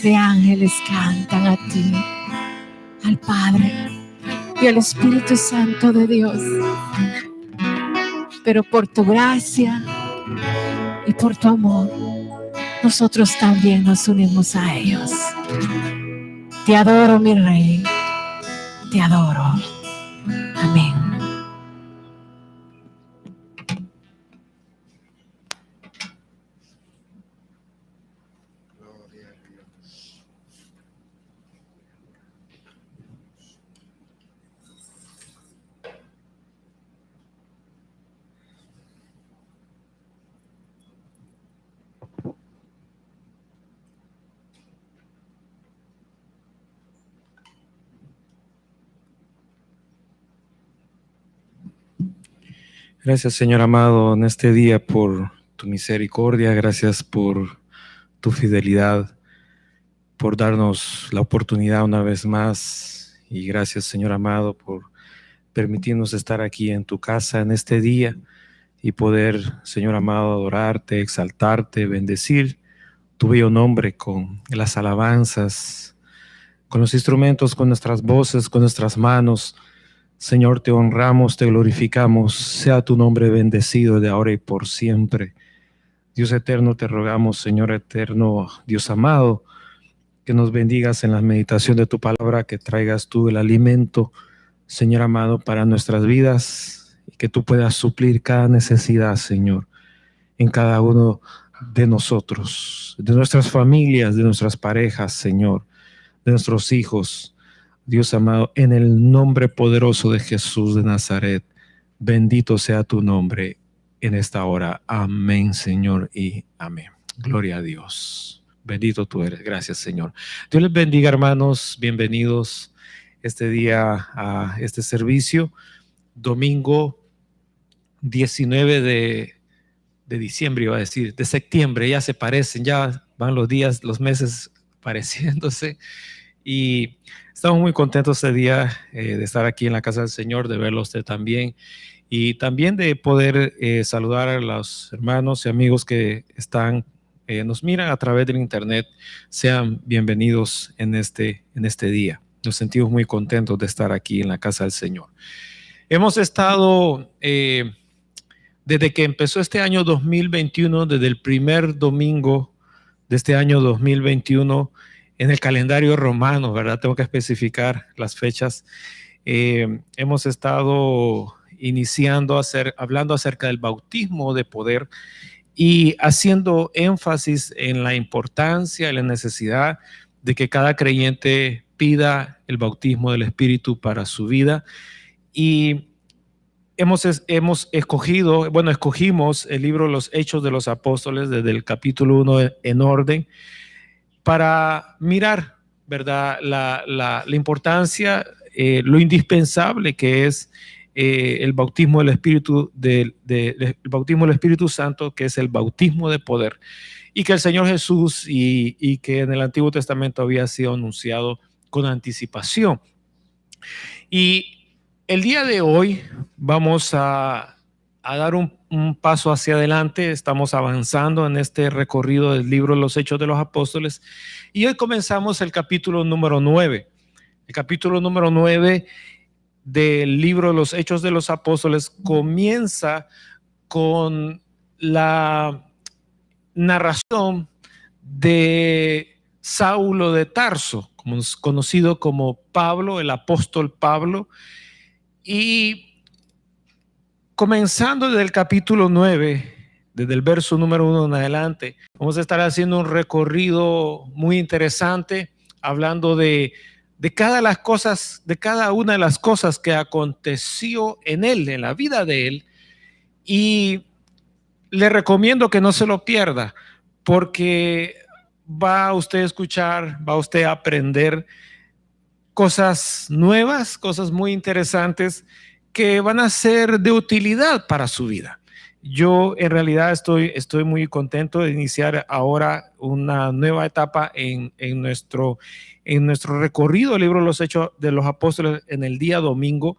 de ángeles cantan a ti, al Padre y al Espíritu Santo de Dios. Pero por tu gracia y por tu amor, nosotros también nos unimos a ellos. Te adoro, mi Rey. Te adoro. Amén. Gracias, Señor amado, en este día por tu misericordia, gracias por tu fidelidad, por darnos la oportunidad una vez más, y gracias, Señor amado, por permitirnos estar aquí en tu casa en este día y poder, Señor amado, adorarte, exaltarte, bendecir tu bello nombre con las alabanzas, con los instrumentos, con nuestras voces, con nuestras manos. Señor, te honramos, te glorificamos, sea tu nombre bendecido de ahora y por siempre. Dios eterno, te rogamos, Señor eterno, Dios amado, que nos bendigas en la meditación de tu palabra, que traigas tú el alimento, Señor amado, para nuestras vidas, y que tú puedas suplir cada necesidad, Señor, en cada uno de nosotros, de nuestras familias, de nuestras parejas, Señor, de nuestros hijos. Dios amado, en el nombre poderoso de Jesús de Nazaret, bendito sea tu nombre en esta hora. Amén, Señor, y amén. Gloria a Dios. Bendito tú eres. Gracias, Señor. Dios les bendiga, hermanos. Bienvenidos este día a este servicio. Domingo 19 de diciembre, iba a decir, de septiembre. Ya se parecen, ya van los días, los meses pareciéndose. Y estamos muy contentos este día de estar aquí en la casa del Señor, de verlo a usted también, y también de poder saludar a los hermanos y amigos que nos miran a través del internet. Sean bienvenidos en este día. Nos sentimos muy contentos de estar aquí en la casa del Señor. Hemos estado, desde que empezó este año 2021, desde el primer domingo de este año 2021, en el calendario romano, ¿verdad? Tengo que especificar las fechas. Hemos estado hablando acerca del bautismo de poder y haciendo énfasis en la importancia y la necesidad de que cada creyente pida el bautismo del Espíritu para su vida. Y escogimos el libro Los Hechos de los Apóstoles desde el capítulo 1 en orden, para mirar, ¿verdad?, la importancia, lo indispensable que es el bautismo del Espíritu, el bautismo del Espíritu Santo, que es el bautismo de poder, y que el Señor Jesús y que en el Antiguo Testamento había sido anunciado con anticipación. Y el día de hoy vamos a dar un paso hacia adelante. Estamos avanzando en este recorrido del libro Los Hechos de los Apóstoles, y hoy comenzamos el capítulo número 9. El capítulo número 9 del libro Los Hechos de los Apóstoles comienza con la narración de Saulo de Tarso, conocido como Pablo, el apóstol Pablo. Y comenzando desde el capítulo 9, desde el verso número 1 en adelante, vamos a estar haciendo un recorrido muy interesante, hablando de cada una de las cosas que aconteció en él, en la vida de él. Y le recomiendo que no se lo pierda, porque va usted a escuchar, va usted a aprender cosas nuevas, cosas muy interesantes que van a ser de utilidad para su vida. Yo en realidad estoy muy contento de iniciar ahora una nueva etapa en nuestro recorrido del libro de los Hechos de los Apóstoles en el día domingo.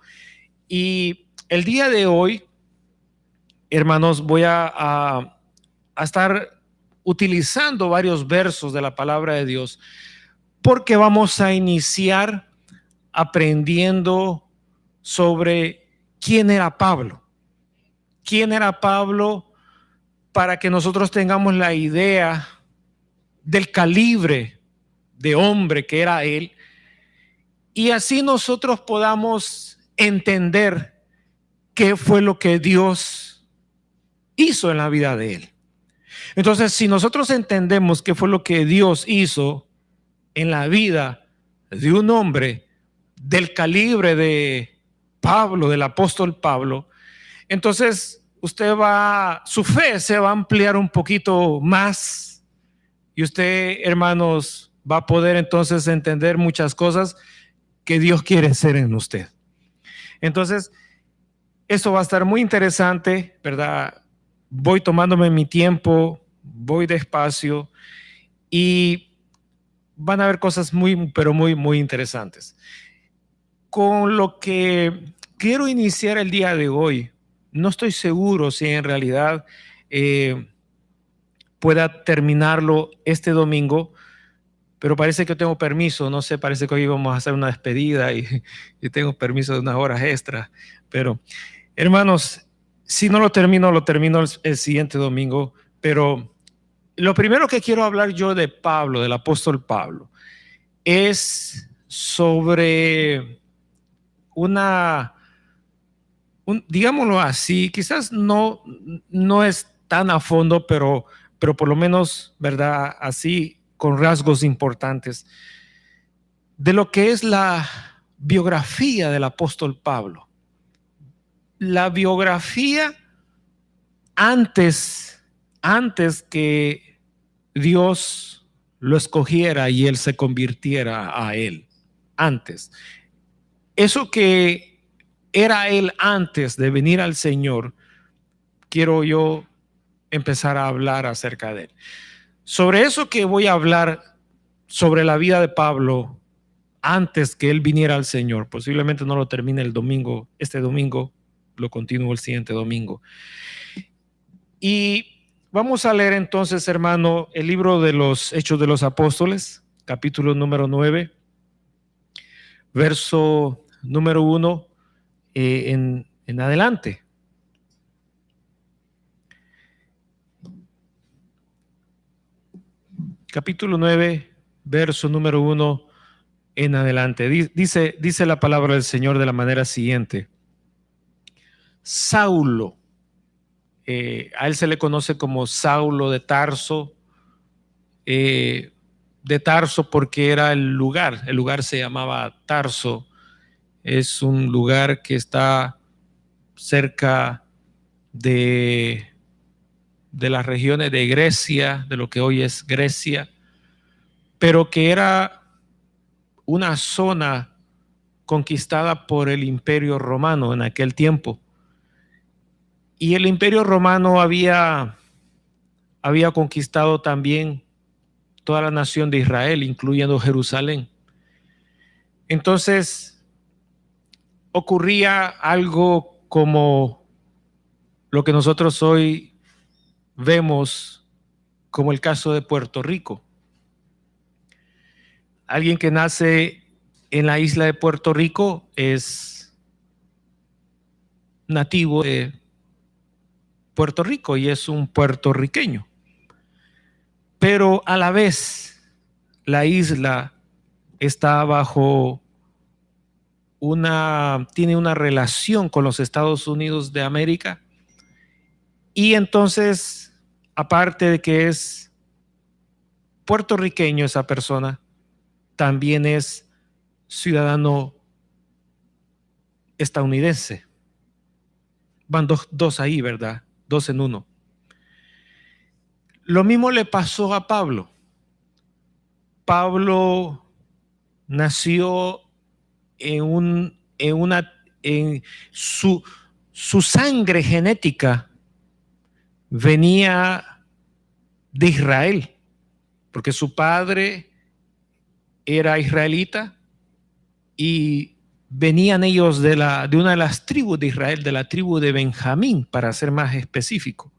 Y el día de hoy, hermanos, voy a estar utilizando varios versos de la palabra de Dios porque vamos a iniciar aprendiendo sobre quién era Pablo. ¿Quién era Pablo? Para que nosotros tengamos la idea del calibre de hombre que era él, y así nosotros podamos entender qué fue lo que Dios hizo en la vida de él. Entonces, si nosotros entendemos qué fue lo que Dios hizo en la vida de un hombre del calibre de Pablo, del apóstol Pablo, entonces su fe se va a ampliar un poquito más, y usted, hermanos, va a poder entonces entender muchas cosas que Dios quiere hacer en usted. Entonces, esto va a estar muy interesante, ¿verdad? Voy tomándome mi tiempo, voy despacio, y van a haber cosas muy, pero muy, muy interesantes. Con lo que quiero iniciar el día de hoy, no estoy seguro si en realidad pueda terminarlo este domingo, pero parece que tengo permiso, no sé, parece que hoy vamos a hacer una despedida y tengo permiso de unas horas extras. Pero, hermanos, si no lo termino el siguiente domingo. Pero lo primero que quiero hablar yo de Pablo, del apóstol Pablo, es sobre digámoslo así, quizás no es tan a fondo, pero por lo menos, ¿verdad? Así, con rasgos importantes, de lo que es la biografía del apóstol Pablo. La biografía antes que Dios lo escogiera y él se convirtiera a él. Antes. Eso que era él antes de venir al Señor, quiero yo empezar a hablar acerca de él. Sobre eso que voy a hablar, sobre la vida de Pablo antes que él viniera al Señor, posiblemente no lo termine el domingo, este domingo, lo continúo el siguiente domingo. Y vamos a leer entonces, hermano, el libro de los Hechos de los Apóstoles, capítulo número 9, verso número 1 en adelante. Capítulo 9, verso número 1 en adelante. Dice la palabra del Señor de la manera siguiente. Saulo, a él se le conoce como Saulo de Tarso, porque era el lugar se llamaba Tarso. Es un lugar que está cerca de las regiones de Grecia, de lo que hoy es Grecia, pero que era una zona conquistada por el Imperio Romano en aquel tiempo. Y el Imperio Romano había conquistado también toda la nación de Israel, incluyendo Jerusalén. Entonces, ocurría algo como lo que nosotros hoy vemos como el caso de Puerto Rico. Alguien que nace en la isla de Puerto Rico es nativo de Puerto Rico y es un puertorriqueño. Pero a la vez, la isla está tiene una relación con los Estados Unidos de América, y entonces, aparte de que es puertorriqueño esa persona, también es ciudadano estadounidense. Van dos ahí, ¿verdad? Dos en uno. Lo mismo le pasó a Pablo. Pablo nació en su sangre genética venía de Israel, porque su padre era israelita y venían ellos de una de las tribus de Israel, de la tribu de Benjamín, para ser más específico.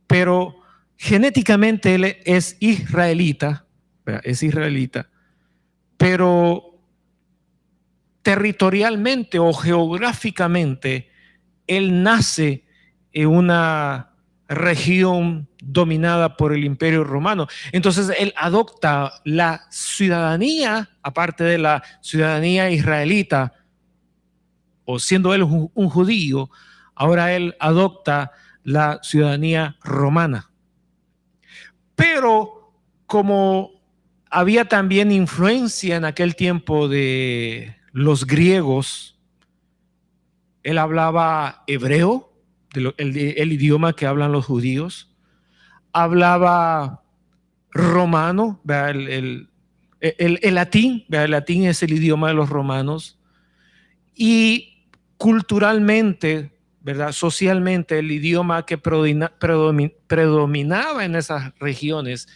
Pero genéticamente él es israelita, ¿verdad? Es israelita, pero territorialmente o geográficamente, él nace en una región dominada por el Imperio Romano. Entonces él adopta la ciudadanía, aparte de la ciudadanía israelita, o siendo él un judío, ahora él adopta la ciudadanía romana. Pero como había también influencia en aquel tiempo de los griegos, él hablaba hebreo, el idioma que hablan los judíos, hablaba romano, el latín, el latín es el idioma de los romanos, y culturalmente, ¿verdad? Socialmente, el idioma que predominaba en esas regiones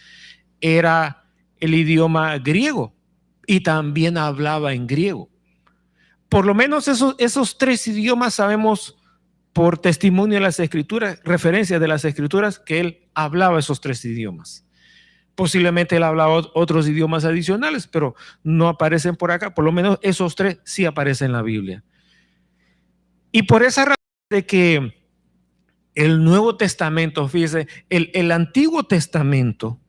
era el idioma griego, y también hablaba en griego. Por lo menos esos tres idiomas sabemos por testimonio de las escrituras, referencias de las escrituras, que él hablaba esos tres idiomas. Posiblemente él hablaba otros idiomas adicionales, pero no aparecen por acá. Por lo menos esos tres sí aparecen en la Biblia. Y por esa razón de que el Nuevo Testamento, fíjese, el Antiguo Testamento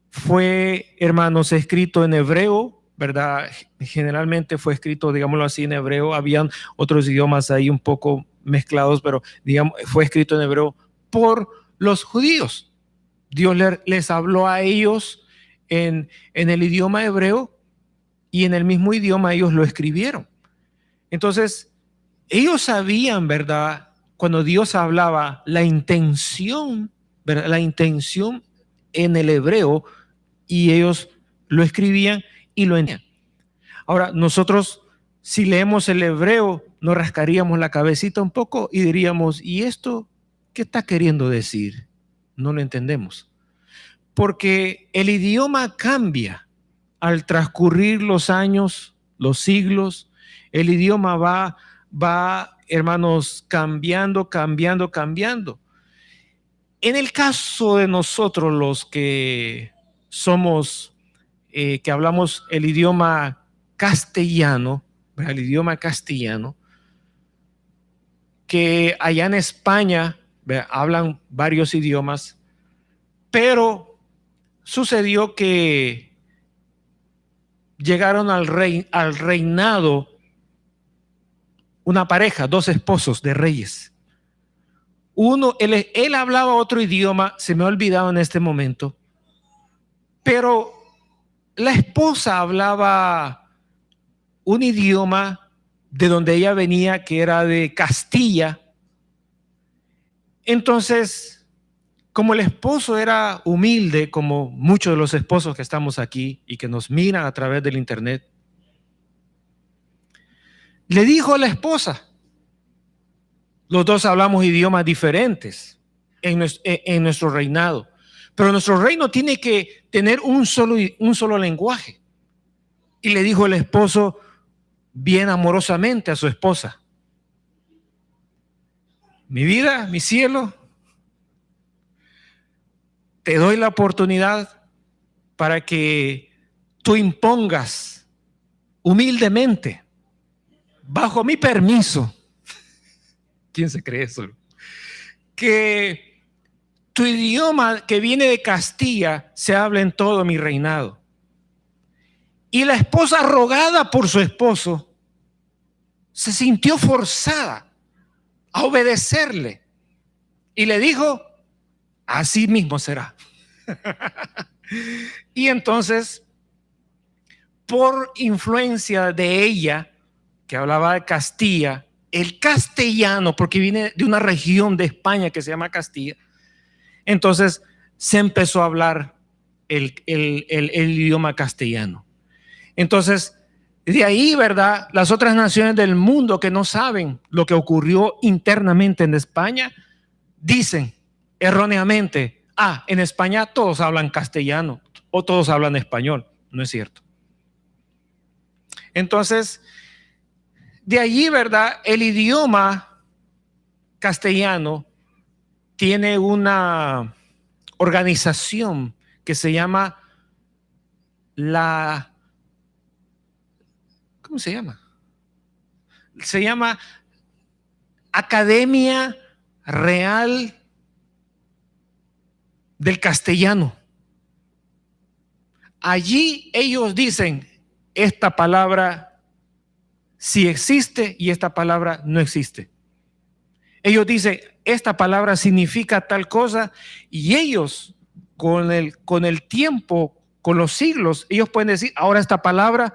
fue, hermanos, escrito en hebreo, ¿verdad? Generalmente fue escrito, digámoslo así, en hebreo. Habían otros idiomas ahí un poco mezclados, pero digamos, fue escrito en hebreo por los judíos. Dios les habló a ellos en el idioma hebreo, y en el mismo idioma ellos lo escribieron. Entonces, ellos sabían, ¿verdad? Cuando Dios hablaba, la intención, ¿verdad? La intención en el hebreo, y ellos lo escribían y lo entendían. Ahora, nosotros, si leemos el hebreo, nos rascaríamos la cabecita un poco y diríamos, ¿y esto qué está queriendo decir? No lo entendemos. Porque el idioma cambia al transcurrir los años, los siglos. El idioma va, hermanos, cambiando. En el caso de nosotros, los que somos, que hablamos el idioma castellano, ¿verdad? El idioma castellano, que allá en España, ¿verdad?, hablan varios idiomas, pero sucedió que llegaron al reinado una pareja, dos esposos de reyes. Uno, él hablaba otro idioma, se me ha olvidado en este momento, pero la esposa hablaba un idioma de donde ella venía, que era de Castilla. Entonces, como el esposo era humilde, como muchos de los esposos que estamos aquí y que nos miran a través del internet, le dijo a la esposa, los dos hablamos idiomas diferentes en nuestro reinado, pero nuestro reino tiene que tener un solo lenguaje. Y le dijo el esposo bien amorosamente a su esposa, mi vida, mi cielo, te doy la oportunidad para que tú impongas humildemente, bajo mi permiso, ¿quién se cree eso?, que tu idioma que viene de Castilla se hable en todo mi reinado. Y la esposa, rogada por su esposo, se sintió forzada a obedecerle y le dijo, así mismo será. Y entonces, por influencia de ella, que hablaba de Castilla, el castellano, porque viene de una región de España que se llama Castilla, entonces se empezó a hablar el idioma castellano. Entonces, de ahí, ¿verdad?, las otras naciones del mundo que no saben lo que ocurrió internamente en España, dicen erróneamente, en España todos hablan castellano o todos hablan español. No es cierto. Entonces, de allí, ¿verdad?, el idioma castellano tiene una organización que se llama ¿cómo se llama? Se llama Academia Real del Castellano. Allí ellos dicen, esta palabra sí existe y esta palabra no existe. Ellos dicen, esta palabra significa tal cosa, y ellos con el tiempo, con los siglos, ellos pueden decir, ahora esta palabra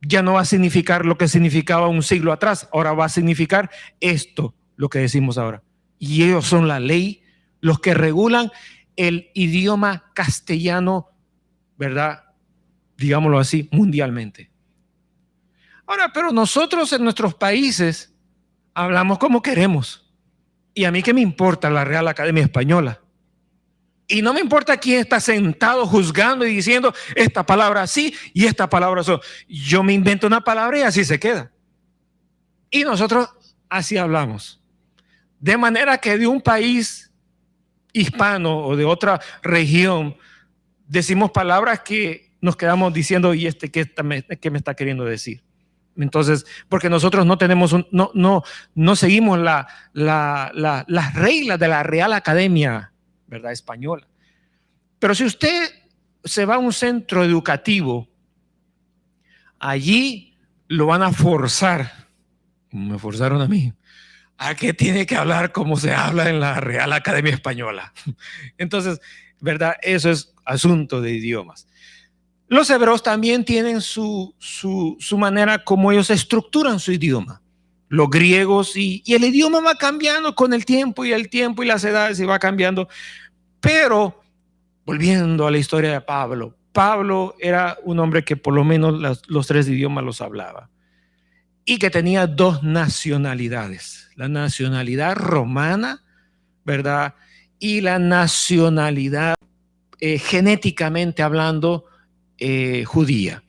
ya no va a significar lo que significaba un siglo atrás, ahora va a significar esto, lo que decimos ahora. Y ellos son la ley, los que regulan el idioma castellano, ¿verdad? Digámoslo así, mundialmente. Ahora, pero nosotros en nuestros países hablamos como queremos. Y a mí qué me importa la Real Academia Española. Y no me importa quién está sentado juzgando y diciendo esta palabra así y esta palabra así. Yo me invento una palabra y así se queda. Y nosotros así hablamos. De manera que de un país hispano o de otra región decimos palabras que nos quedamos diciendo, ¿y qué me está queriendo decir? Entonces, porque nosotros no tenemos no seguimos las reglas de la Real Academia, ¿verdad? Española. Pero si usted se va a un centro educativo, allí lo van a forzar, como me forzaron a mí, a que tiene que hablar como se habla en la Real Academia Española. Entonces, ¿verdad? Eso es asunto de idiomas. Los hebreos también tienen su manera como ellos estructuran su idioma. Los griegos y el idioma va cambiando con el tiempo y las edades y va cambiando. Pero, volviendo a la historia de Pablo, Pablo era un hombre que por lo menos los 3 idiomas los hablaba y que tenía 2 nacionalidades. La nacionalidad romana, ¿verdad? Y la nacionalidad genéticamente hablando judía.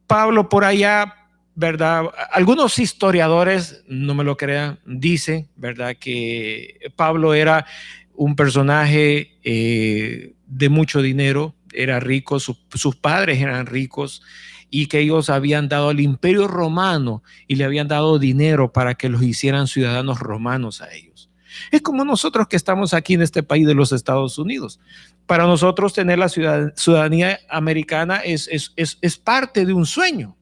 Pablo por allá, ¿verdad? Algunos historiadores, no me lo crean, dicen, ¿verdad? Que Pablo era un personaje de mucho dinero, era rico, sus padres eran ricos y que ellos habían dado al Imperio Romano y le habían dado dinero para que los hicieran ciudadanos romanos a ellos. Es como nosotros que estamos aquí en este país de los Estados Unidos. Para nosotros tener la ciudadanía americana es parte de un sueño,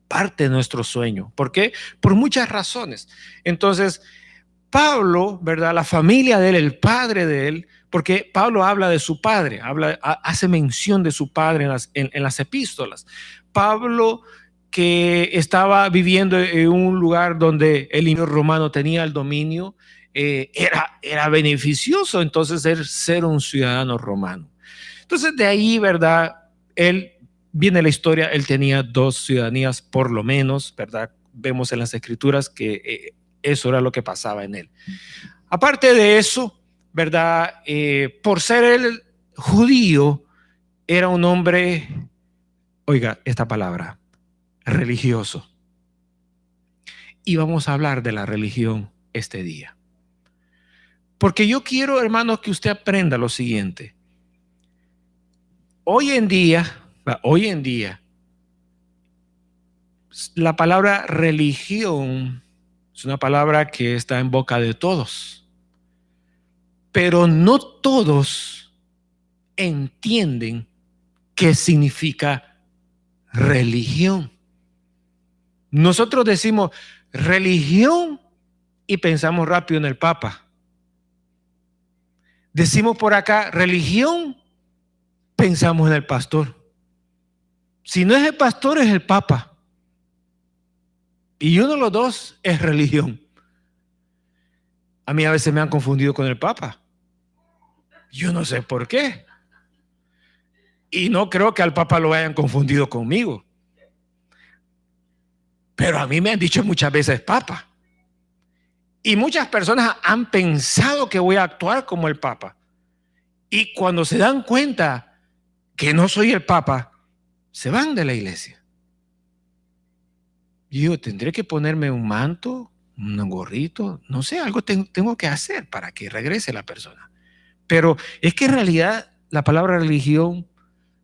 parte de nuestro sueño. ¿Por qué? Por muchas razones. Entonces, Pablo, ¿verdad? La familia de él, el padre de él, porque Pablo habla de su padre, hace mención de su padre en las epístolas. Pablo, que estaba viviendo en un lugar donde el imperio romano tenía el dominio, era beneficioso entonces ser un ciudadano romano. Entonces de ahí, ¿verdad? Él, viene la historia, él tenía 2 ciudadanías por lo menos, ¿verdad? Vemos en las escrituras que eso era lo que pasaba en él. Aparte de eso, ¿verdad? Por ser él judío, era un hombre, oiga esta palabra, religioso. Y vamos a hablar de la religión este día. Porque yo quiero, hermanos, que usted aprenda lo siguiente. Hoy en día, la palabra religión es una palabra que está en boca de todos. Pero no todos entienden qué significa religión. Nosotros decimos religión y pensamos rápido en el Papa. Decimos por acá religión, pensamos en el pastor. Si no es el pastor, es el Papa. Y uno de los 2 es religión. A mí a veces me han confundido con el Papa. Yo no sé por qué. Y no creo que al Papa lo hayan confundido conmigo. Pero a mí me han dicho muchas veces Papa. Y muchas personas han pensado que voy a actuar como el Papa. Y cuando se dan cuenta que no soy el Papa, se van de la iglesia. Y yo tendré que ponerme un manto, un gorrito, no sé, algo tengo que hacer para que regrese la persona. Pero es que en realidad la palabra religión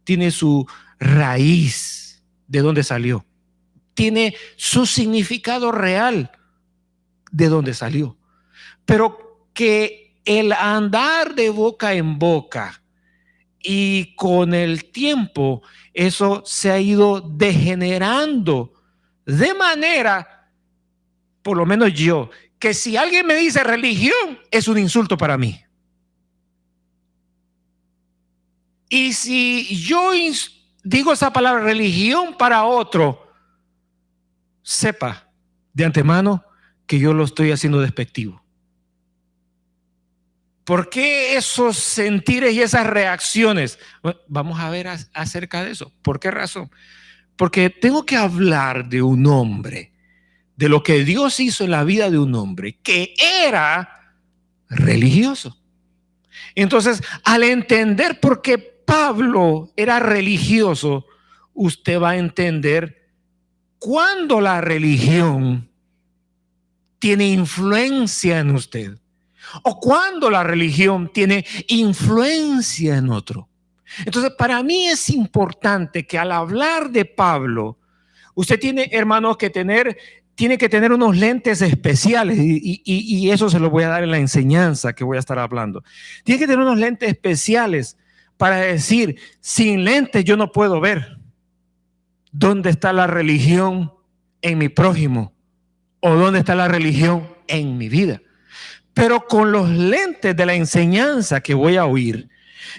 tiene su raíz, de dónde salió. Tiene su significado real, de dónde salió. Pero que el andar de boca en boca y con el tiempo eso se ha ido degenerando de manera, por lo menos yo, que si alguien me dice religión es un insulto para mí. Y si yo digo esa palabra religión para otro, sepa de antemano que yo lo estoy haciendo despectivo. ¿Por qué esos sentires y esas reacciones? Bueno, vamos a ver acerca de eso. ¿Por qué razón? Porque tengo que hablar de un hombre, de lo que Dios hizo en la vida de un hombre que era religioso. Entonces, al entender por qué Pablo era religioso, usted va a entender cuándo la religión tiene influencia en usted o cuándo la religión tiene influencia en otro. Entonces, para mí es importante que al hablar de Pablo, usted tiene, hermanos, tiene que tener unos lentes especiales y eso se lo voy a dar en la enseñanza que voy a estar hablando. Tiene que tener unos lentes especiales para decir, sin lentes yo no puedo ver dónde está la religión en mi prójimo o dónde está la religión en mi vida. Pero con los lentes de la enseñanza que voy a oír,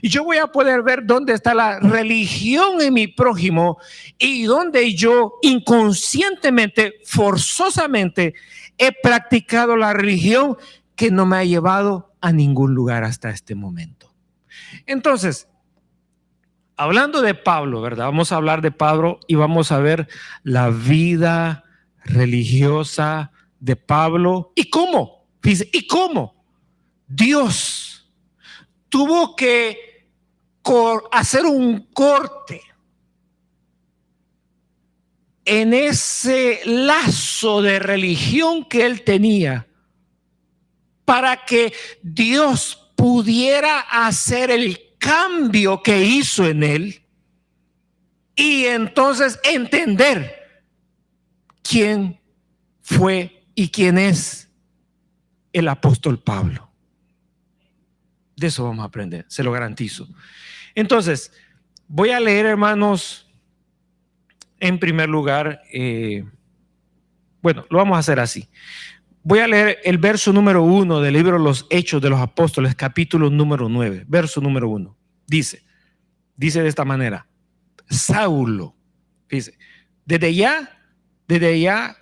yo voy a poder ver dónde está la religión en mi prójimo y dónde yo inconscientemente, forzosamente, he practicado la religión que no me ha llevado a ningún lugar hasta este momento. Entonces, hablando de Pablo, ¿verdad? Vamos a hablar de Pablo y vamos a ver la vida religiosa de Pablo y cómo. Dice, ¿y cómo? Dios tuvo que hacer un corte en ese lazo de religión que él tenía para que Dios pudiera hacer el cambio que hizo en él y entonces entender quién fue y quién es el apóstol Pablo. De eso vamos a aprender, se lo garantizo. Entonces, voy a leer, hermanos, en primer lugar, bueno, lo vamos a hacer así. Voy a leer el verso número 1 del libro Los Hechos de los Apóstoles, capítulo número 9, verso número 1. Dice de esta manera, Saulo, dice, desde ya,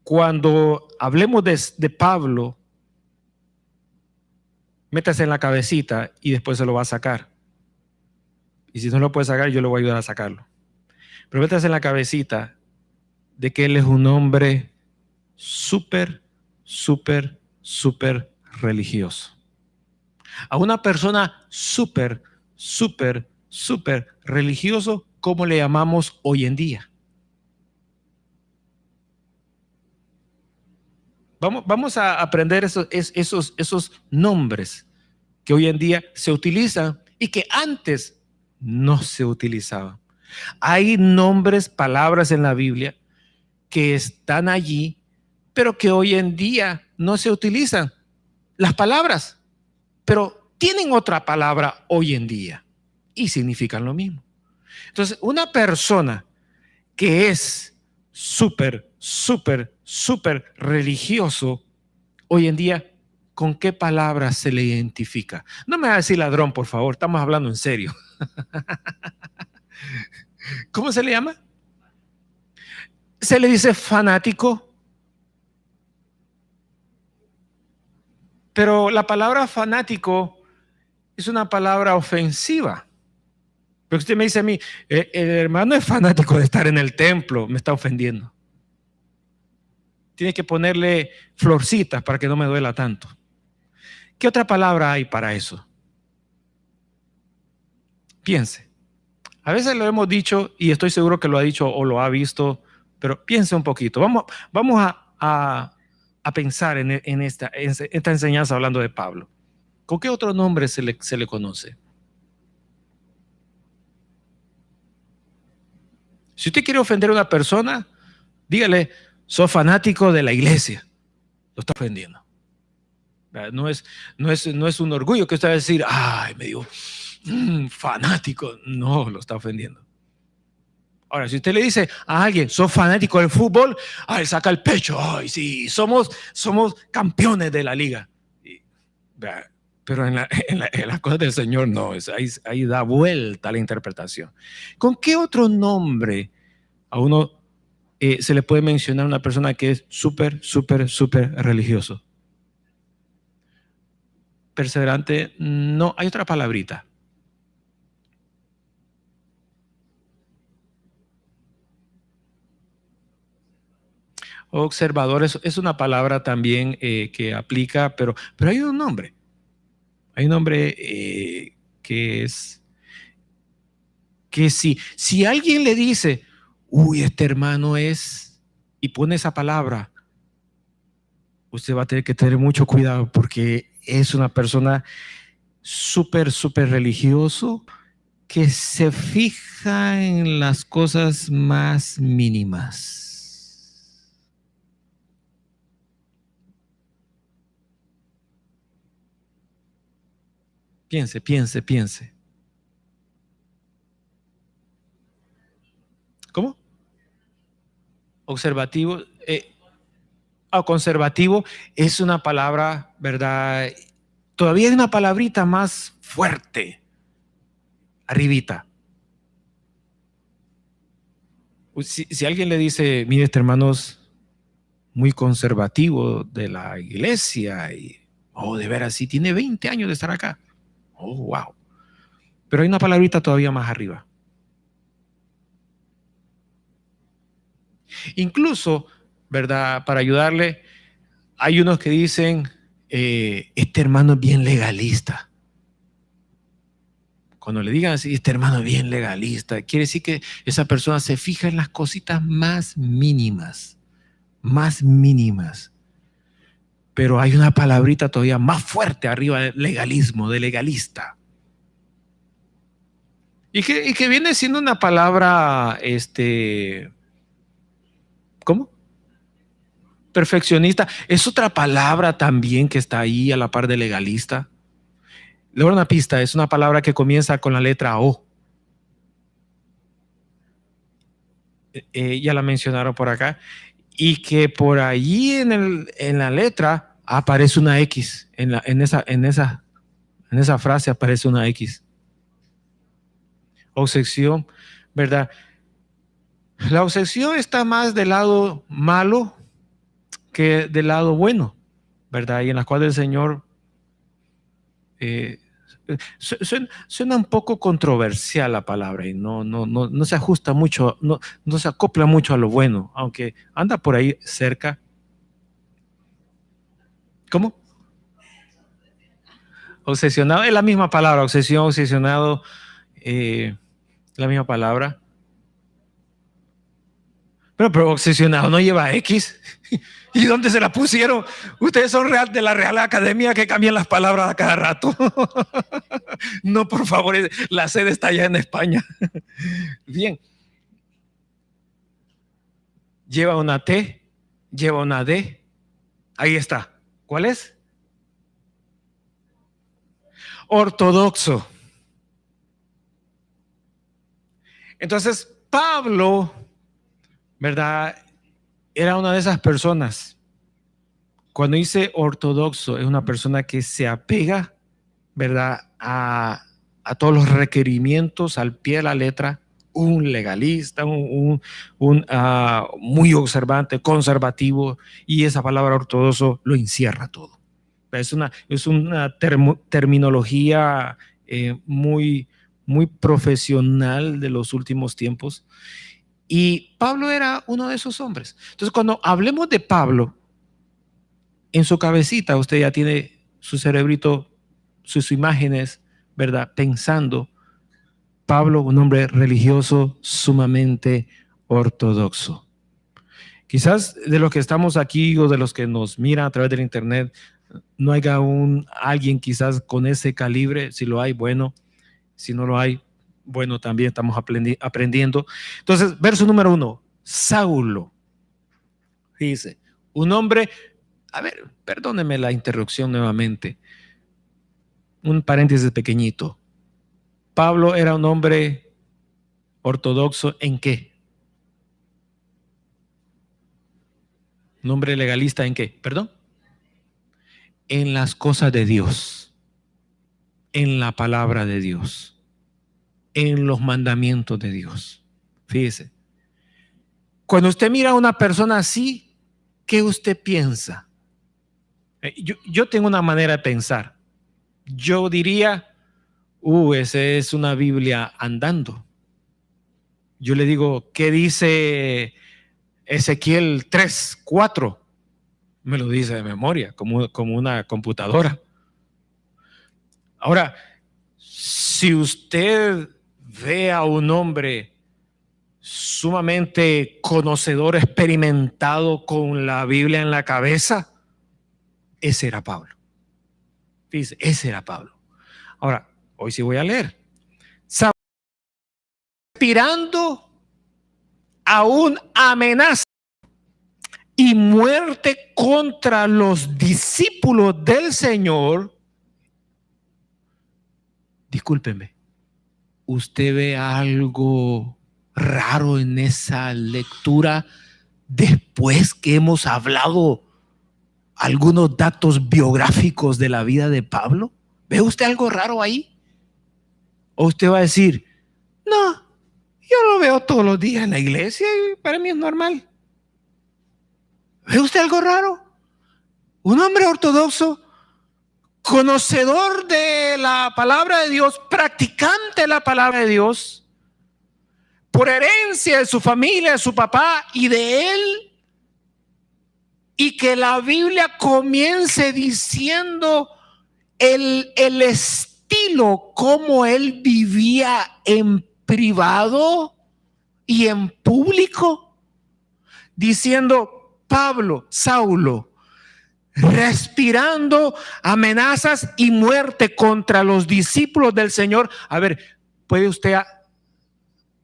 cuando hablemos de Pablo, métase en la cabecita y después se lo va a sacar. Y si no lo puede sacar, yo le voy a ayudar a sacarlo. Pero métase en la cabecita de que él es un hombre súper religioso. A una persona súper religioso, ¿cómo le llamamos hoy en día? Vamos a aprender esos nombres que hoy en día se utilizan y que antes no se utilizaban. Hay nombres, palabras en la Biblia que están allí, pero que hoy en día no se utilizan las palabras, pero tienen otra palabra hoy en día y significan lo mismo. Entonces, una persona que es súper religioso, hoy en día, ¿con qué palabra se le identifica? No me va a decir ladrón, por favor, estamos hablando en serio. ¿Cómo se le llama? Se le dice fanático. Pero la palabra fanático es una palabra ofensiva. Pero usted me dice a mí, el hermano es fanático de estar en el templo, me está ofendiendo. Tiene que ponerle florcitas para que no me duela tanto. ¿Qué otra palabra hay para eso? Piense. A veces lo hemos dicho y estoy seguro que lo ha dicho o lo ha visto, pero piense un poquito. Vamos a pensar en esta enseñanza hablando de Pablo. ¿Con qué otro nombre se le conoce? Si usted quiere ofender a una persona, dígale, sos fanático de la iglesia. Lo está ofendiendo. No es un orgullo que usted va a decir, ay, me digo, fanático. No, lo está ofendiendo. Ahora, si usted le dice a alguien, sos fanático del fútbol, ay, saca el pecho, ay, sí, somos campeones de la liga. Pero en las cosas del Señor no, ahí da vuelta la interpretación. ¿Con qué otro nombre a uno se le puede mencionar a una persona que es súper religioso? Perseverante, no, hay otra palabrita. Observador es una palabra también que aplica, pero hay un nombre. Hay un nombre que es que si alguien le dice, uy, este hermano es, y pone esa palabra, usted va a tener que tener mucho cuidado porque es una persona súper religioso que se fija en las cosas más mínimas. Piense. ¿Cómo? Observativo. Conservativo es una palabra, ¿verdad? Todavía hay una palabrita más fuerte, arribita. Si alguien le dice, mire, este hermano es muy conservativo de la iglesia, y, de veras, sí, tiene 20 años de estar acá. Wow. Pero hay una palabrita todavía más arriba. Incluso, ¿verdad? Para ayudarle, hay unos que dicen, este hermano es bien legalista. Cuando le digan así, este hermano es bien legalista, quiere decir que esa persona se fija en las cositas más mínimas. Pero hay una palabrita todavía más fuerte arriba de legalismo, de legalista. Y que viene siendo una palabra, ¿cómo? Perfeccionista. Es otra palabra también que está ahí a la par de legalista. Le doy una pista, es una palabra que comienza con la letra O. Ya la mencionaron por acá. Y que por allí en la letra aparece una X. En esa frase aparece una X. Obsesión, ¿verdad? La obsesión está más del lado malo que del lado bueno, ¿verdad? Y en la cual el Señor suena un poco controversial la palabra y no se ajusta mucho, no se acopla mucho a lo bueno, aunque anda por ahí cerca. ¿Cómo? Obsesionado, es la misma palabra, obsesión, obsesionado, la misma palabra. Pero obsesionado no lleva X. ¿Y dónde se la pusieron? Ustedes son de la Real Academia que cambian las palabras a cada rato. No, por favor, la sede está allá en España. Bien. Lleva una T, lleva una D. Ahí está. ¿Cuál es? Ortodoxo. Entonces, Pablo, ¿verdad? Era una de esas personas. Cuando dice ortodoxo, es una persona que se apega, ¿verdad? A todos los requerimientos al pie de la letra. Un legalista, muy observante, conservativo, y esa palabra ortodoxo lo encierra todo. Es una terminología muy profesional de los últimos tiempos. Y Pablo era uno de esos hombres. Entonces, cuando hablemos de Pablo, en su cabecita usted ya tiene su cerebrito, sus imágenes, ¿verdad? Pensando, Pablo, un hombre religioso sumamente ortodoxo. Quizás de los que estamos aquí o de los que nos miran a través del internet, no haya alguien quizás con ese calibre. Si lo hay, bueno. Si no lo hay, bueno, también estamos aprendiendo. Entonces, verso número 1, Saulo. Dice, un hombre, a ver, perdóneme la interrupción nuevamente. Un paréntesis pequeñito. Pablo era un hombre ortodoxo ¿en qué? ¿Un hombre legalista en qué? ¿Perdón? En las cosas de Dios, en la palabra de Dios, en los mandamientos de Dios. Fíjese, cuando usted mira a una persona así, ¿qué usted piensa? Yo tengo una manera de pensar. Yo diría, esa es una Biblia andando. Yo le digo, ¿qué dice Ezequiel 3:4? Me lo dice de memoria, como una computadora. Ahora, si usted ve a un hombre sumamente conocedor, experimentado con la Biblia en la cabeza, ese era Pablo. Dice, ese era Pablo. Ahora, hoy sí voy a leer. Respirando aún amenaza y muerte contra los discípulos del Señor. Discúlpeme, ¿usted ve algo raro en esa lectura después que hemos hablado algunos datos biográficos de la vida de Pablo? ¿Ve usted algo raro ahí? ¿O usted va a decir, no, yo lo veo todos los días en la iglesia y para mí es normal? ¿Ve usted algo raro? Un hombre ortodoxo, conocedor de la palabra de Dios, practicante de la palabra de Dios, por herencia de su familia, de su papá y de él, y que la Biblia comience diciendo el estilo como él vivía en privado y en público, diciendo, Pablo, Saulo, respirando amenazas y muerte contra los discípulos del Señor. A ver, puede usted,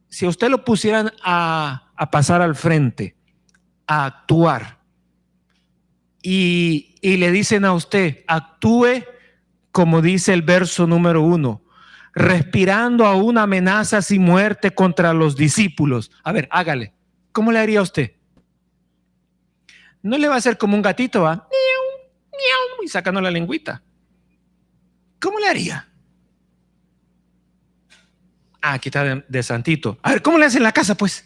si a usted lo pusieran a pasar al frente, a actuar, y le dicen a usted, actúe como dice el verso número 1, respirando aún amenazas y muerte contra los discípulos. A ver, hágale. ¿Cómo le haría a usted? No le va a hacer como un gatito, ¿va? Miau, miau, y sacando la lengüita. ¿Cómo le haría? Aquí está de santito. A ver, ¿cómo le hace en la casa, pues?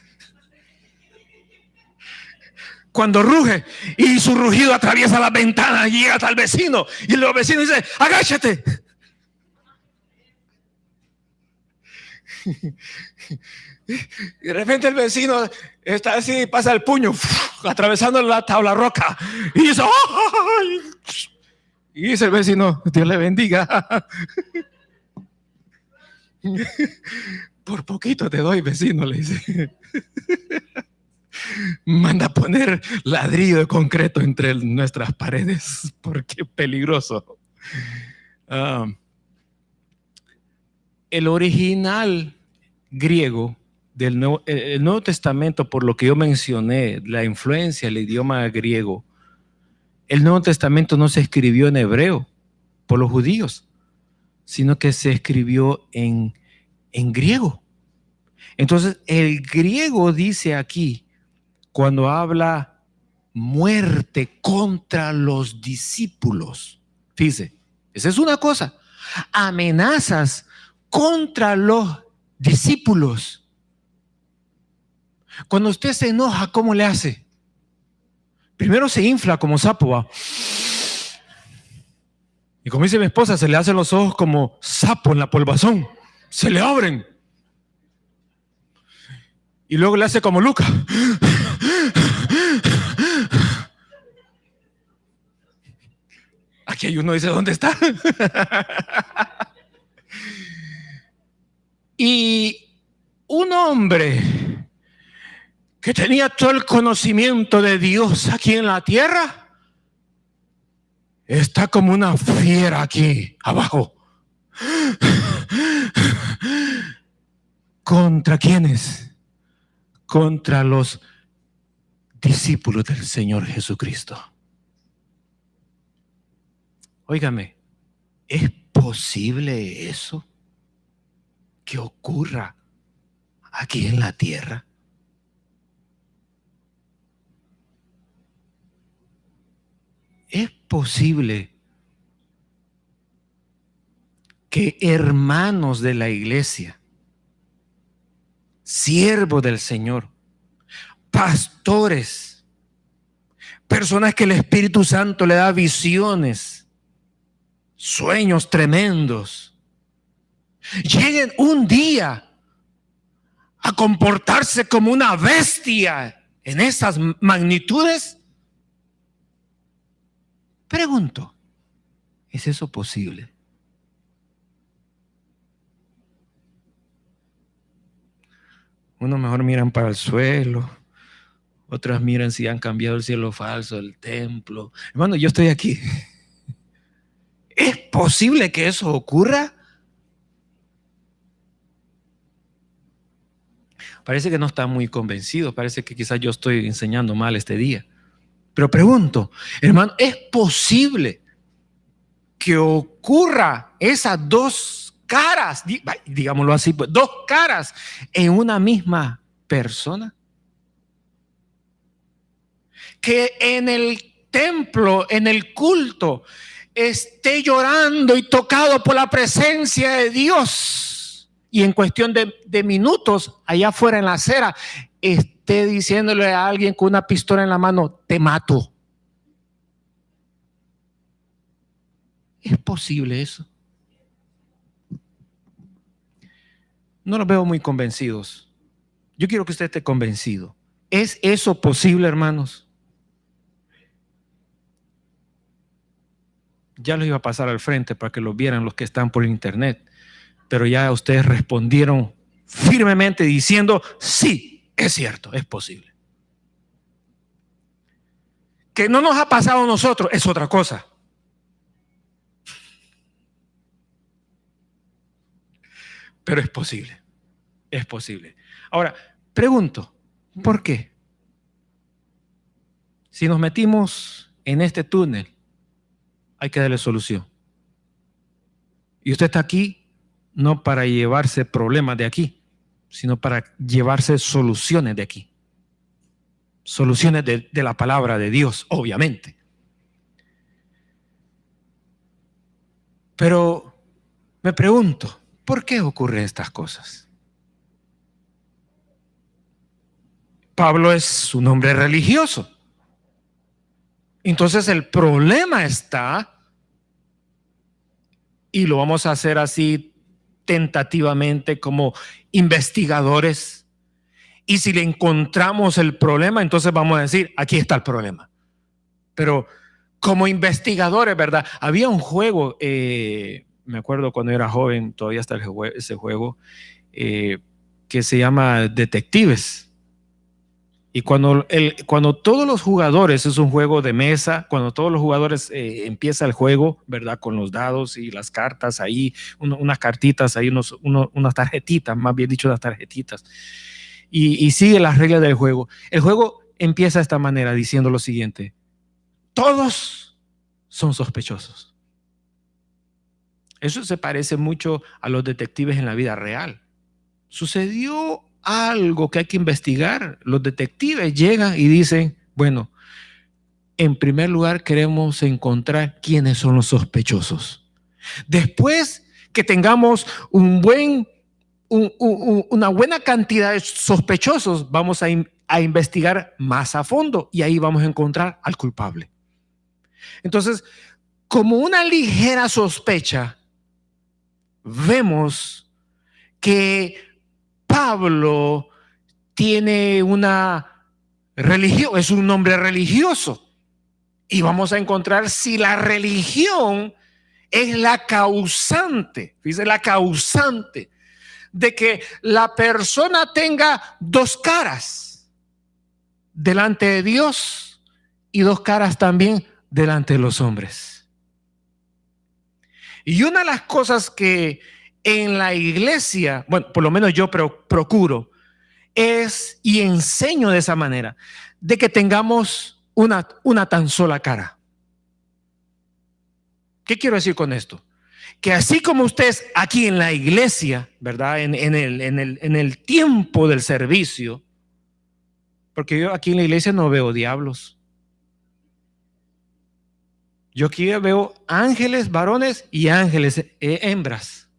Cuando ruge y su rugido atraviesa las ventanas y llega hasta el vecino y los vecinos dicen, agáchate. Y de repente el vecino está así, pasa el puño atravesando la tabla roca y dice, ¡ay! Y dice el vecino, Dios le bendiga. Por poquito te doy, vecino, le dice. Manda a poner ladrillo de concreto entre nuestras paredes porque es peligroso. El original griego del el Nuevo Testamento, por lo que yo mencioné, la influencia del idioma griego, el Nuevo Testamento no se escribió en hebreo por los judíos, sino que se escribió en griego. Entonces, el griego dice aquí, cuando habla muerte contra los discípulos, fíjese, esa es una cosa, amenazas contra los discípulos. Cuando usted se enoja, ¿cómo le hace? Primero se infla como sapo, ¿va? Y como dice mi esposa, se le hacen los ojos como sapo en la polvazón, se le abren. Y luego le hace como Luca. Aquí hay uno, dice, ¿dónde está? Y un hombre que tenía todo el conocimiento de Dios aquí en la tierra, está como una fiera aquí abajo. ¿Contra quiénes? Contra los discípulos del Señor Jesucristo. Óigame, ¿es posible eso que ocurra aquí en la tierra? ¿Es posible que hermanos de la iglesia, siervos del Señor, pastores, personas que el Espíritu Santo le da visiones, sueños tremendos, lleguen un día a comportarse como una bestia en esas magnitudes? Pregunto, ¿es eso posible? Unos mejor miran para el suelo, otras miran si han cambiado el cielo falso, el templo. Hermano, yo estoy aquí. ¿Es posible que eso ocurra? Parece que no está muy convencido, parece que quizás yo estoy enseñando mal este día. Pero pregunto, hermano, ¿es posible que ocurra esas dos caras, digámoslo así, pues, dos caras en una misma persona? Que en el templo, en el culto, esté llorando y tocado por la presencia de Dios, y en cuestión de minutos, allá afuera en la acera, esté diciéndole a alguien con una pistola en la mano: te mato. ¿Es posible eso? No los veo muy convencidos. Yo quiero que usted esté convencido. ¿Es eso posible, hermanos? Ya los iba a pasar al frente para que lo vieran los que están por internet, pero ya ustedes respondieron firmemente diciendo: sí, es cierto, es posible. Que no nos ha pasado a nosotros es otra cosa. Pero es posible, es posible. Ahora, pregunto, ¿por qué? Si nos metimos en este túnel, hay que darle solución. Y usted está aquí no para llevarse problemas de aquí, sino para llevarse soluciones de aquí. Soluciones de la palabra de Dios, obviamente. Pero me pregunto, ¿por qué ocurren estas cosas? Pablo es un hombre religioso. Entonces el problema está, y lo vamos a hacer así tentativamente como investigadores, y si le encontramos el problema, entonces vamos a decir: aquí está el problema. Pero como investigadores, ¿verdad? Había un juego, me acuerdo cuando era joven, todavía está ese juego, que se llama Detectives. Y cuando todos los jugadores, es un juego de mesa, cuando todos los jugadores empieza el juego, ¿verdad? Con los dados y las cartas ahí, unas cartitas ahí, unas tarjetitas, más bien dicho, unas tarjetitas. Y sigue las reglas del juego. El juego empieza de esta manera, diciendo lo siguiente: todos son sospechosos. Eso se parece mucho a los detectives en la vida real. Sucedió algo que hay que investigar. Los detectives llegan y dicen: bueno, en primer lugar queremos encontrar quiénes son los sospechosos. Después que tengamos una buena cantidad de sospechosos, vamos a investigar más a fondo y ahí vamos a encontrar al culpable. Entonces, como una ligera sospecha, vemos que Pablo tiene una religión, es un hombre religioso, y vamos a encontrar si la religión es la causante, dice, la causante de que la persona tenga dos caras delante de Dios y dos caras también delante de los hombres. Y una de las cosas que en la iglesia, bueno, por lo menos yo procuro, es y enseño de esa manera, de que tengamos una tan sola cara. ¿Qué quiero decir con esto? Que así como ustedes aquí en la iglesia, ¿verdad? En el tiempo del servicio, porque yo aquí en la iglesia no veo diablos. Yo aquí veo ángeles, varones y ángeles, hembras.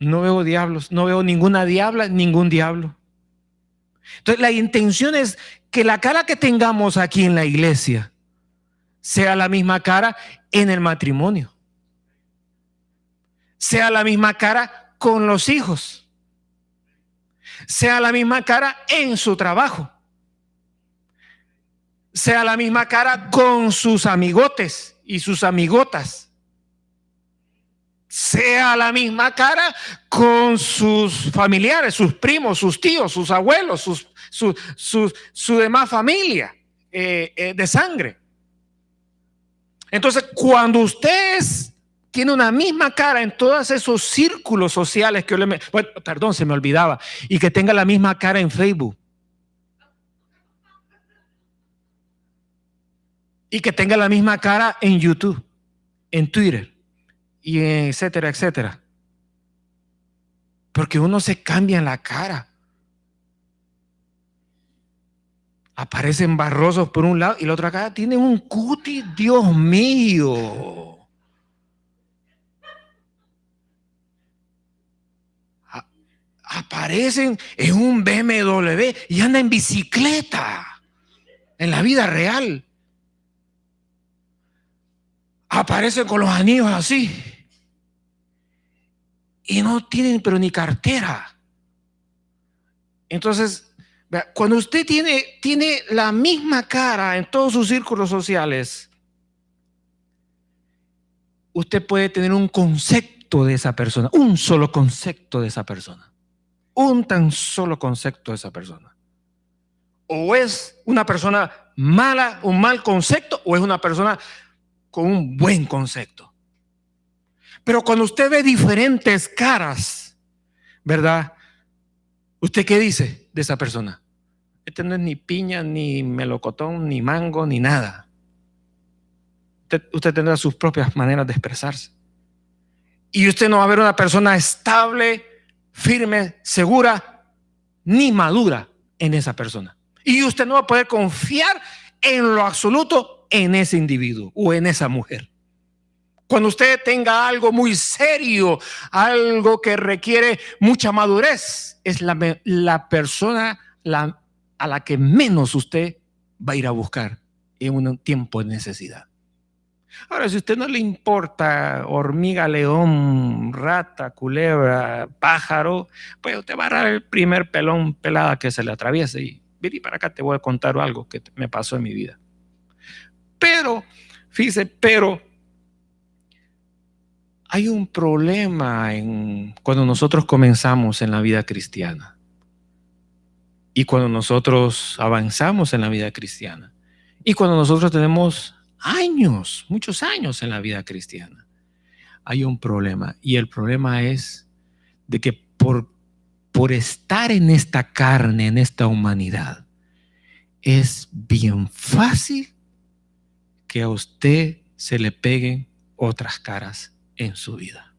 No veo diablos, no veo ninguna diabla, ningún diablo. Entonces la intención es que la cara que tengamos aquí en la iglesia sea la misma cara en el matrimonio, sea la misma cara con los hijos, sea la misma cara en su trabajo, sea la misma cara con sus amigotes y sus amigotas, sea la misma cara con sus familiares, sus primos, sus tíos, sus abuelos, su demás familia de sangre. Entonces, cuando ustedes tienen una misma cara en todos esos círculos sociales que yo bueno, perdón, se me olvidaba, y que tenga la misma cara en Facebook, y que tenga la misma cara en YouTube, en Twitter, y etcétera, etcétera. Porque uno se cambia en la cara. Aparecen barrosos por un lado y la otra cara tiene un cutis, Dios mío. Aparecen en un BMW y anda en bicicleta en la vida real. Aparecen con los anillos así y no tienen pero ni cartera. Entonces, cuando usted tiene la misma cara en todos sus círculos sociales, usted puede tener un concepto de esa persona, un solo concepto de esa persona, un tan solo concepto de esa persona. O es una persona mala, un mal concepto, o es una persona con un buen concepto. Pero cuando usted ve diferentes caras, ¿verdad? ¿Usted qué dice de esa persona? Este no es ni piña, ni melocotón, ni mango, ni nada. Usted tendrá sus propias maneras de expresarse. Y usted no va a ver una persona estable, firme, segura, ni madura en esa persona. Y usted no va a poder confiar en lo absoluto en ese individuo o en esa mujer. Cuando usted tenga algo muy serio, algo que requiere mucha madurez, es la persona a la que menos usted va a ir a buscar en un tiempo de necesidad. Ahora, si a usted no le importa hormiga, león, rata, culebra, pájaro, pues usted va a dar el primer pelada que se le atraviese y vení para acá, te voy a contar algo que me pasó en mi vida. Pero, fíjese, hay un problema cuando nosotros comenzamos en la vida cristiana y cuando nosotros avanzamos en la vida cristiana y cuando nosotros tenemos años, muchos años en la vida cristiana. Hay un problema y el problema es de que por estar en esta carne, en esta humanidad, es bien fácil que a usted se le peguen otras caras en su vida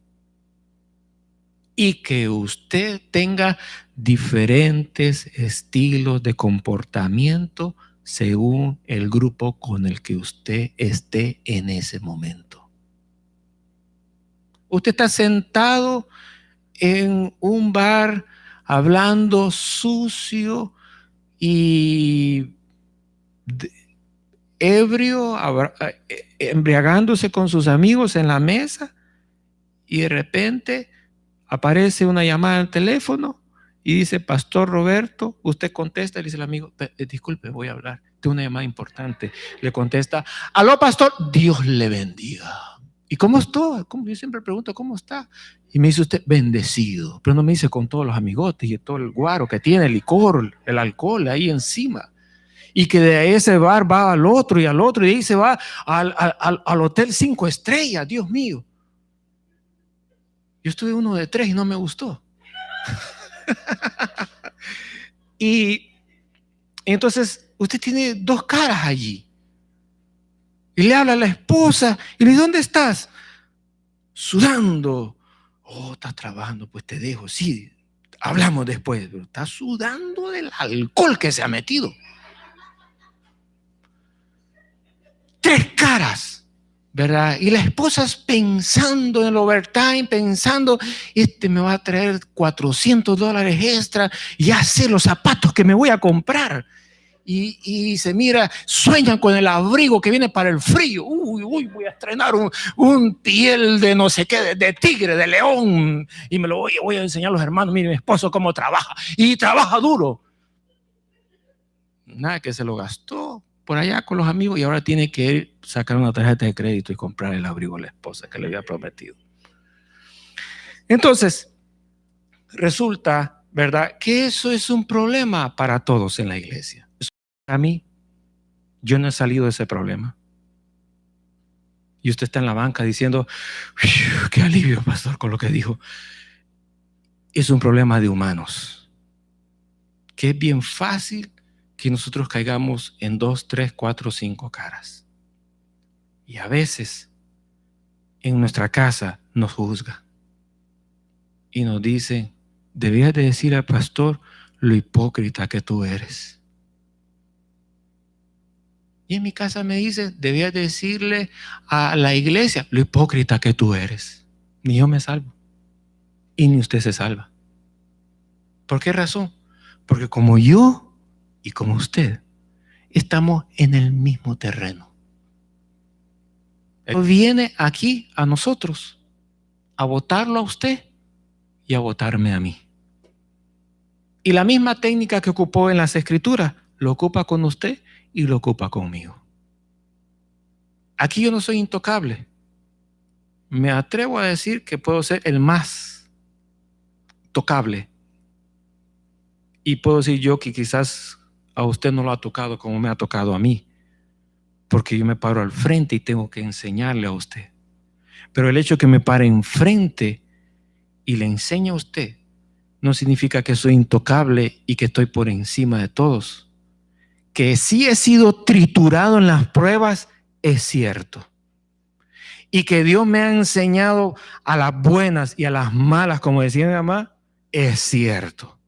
y que usted tenga diferentes estilos de comportamiento según el grupo con el que usted esté en ese momento. Usted está sentado en un bar hablando sucio y ebrio, embriagándose con sus amigos en la mesa, y de repente aparece una llamada al teléfono y dice: Pastor Roberto. Usted contesta y le dice al amigo: disculpe, voy a hablar, tengo una llamada importante. Le contesta: aló, pastor, Dios le bendiga. ¿Y cómo está? Yo siempre pregunto: ¿cómo está? Y me dice usted: bendecido. Pero no me dice con todos los amigotes y todo el guaro que tiene, el licor, el alcohol ahí encima. Y que de ese bar va al otro y al otro, y ahí se va al hotel 5 estrellas, Dios mío. Yo estuve uno de 3 y no me gustó. Y entonces usted tiene 2 caras allí. Y le habla a la esposa y le dice, ¿dónde estás? Sudando. Oh, estás trabajando, pues te dejo. Sí, hablamos después. Pero está sudando del alcohol que se ha metido. 3 caras, ¿verdad? Y la esposa es pensando en el overtime, pensando, me va a traer $400 extra, ya sé los zapatos que me voy a comprar. Y se mira, sueñan con el abrigo que viene para el frío. Uy, voy a estrenar un piel de no sé qué, de tigre, de león. Y me lo voy a enseñar a los hermanos. Mire, mi esposo cómo trabaja. Y trabaja duro. Nada, que se lo gastó por allá con los amigos y ahora tiene que ir, sacar una tarjeta de crédito y comprar el abrigo a la esposa que le había prometido. Entonces, resulta, ¿verdad?, que eso es un problema para todos en la iglesia. A mí, yo no he salido de ese problema. Y usted está en la banca diciendo, qué alivio, pastor, con lo que dijo. Es un problema de humanos. Que es bien fácil que nosotros caigamos en 2, 3, 4, 5 caras. Y a veces, en nuestra casa, nos juzga. Y nos dice, debías de decir al pastor lo hipócrita que tú eres. Y en mi casa me dice, debías decirle a la iglesia lo hipócrita que tú eres. Ni yo me salvo. Y ni usted se salva. ¿Por qué razón? Porque como yo y como usted, estamos en el mismo terreno. Él viene aquí a nosotros, a votarlo a usted y a votarme a mí. Y la misma técnica que ocupó en las escrituras, lo ocupa con usted y lo ocupa conmigo. Aquí yo no soy intocable. Me atrevo a decir que puedo ser el más tocable. Y puedo decir yo que quizás a usted no lo ha tocado como me ha tocado a mí. Porque yo me paro al frente y tengo que enseñarle a usted. Pero el hecho de que me pare enfrente y le enseñe a usted no significa que soy intocable y que estoy por encima de todos. Que sí he sido triturado en las pruebas, es cierto. Y que Dios me ha enseñado a las buenas y a las malas, como decía mi mamá, es cierto.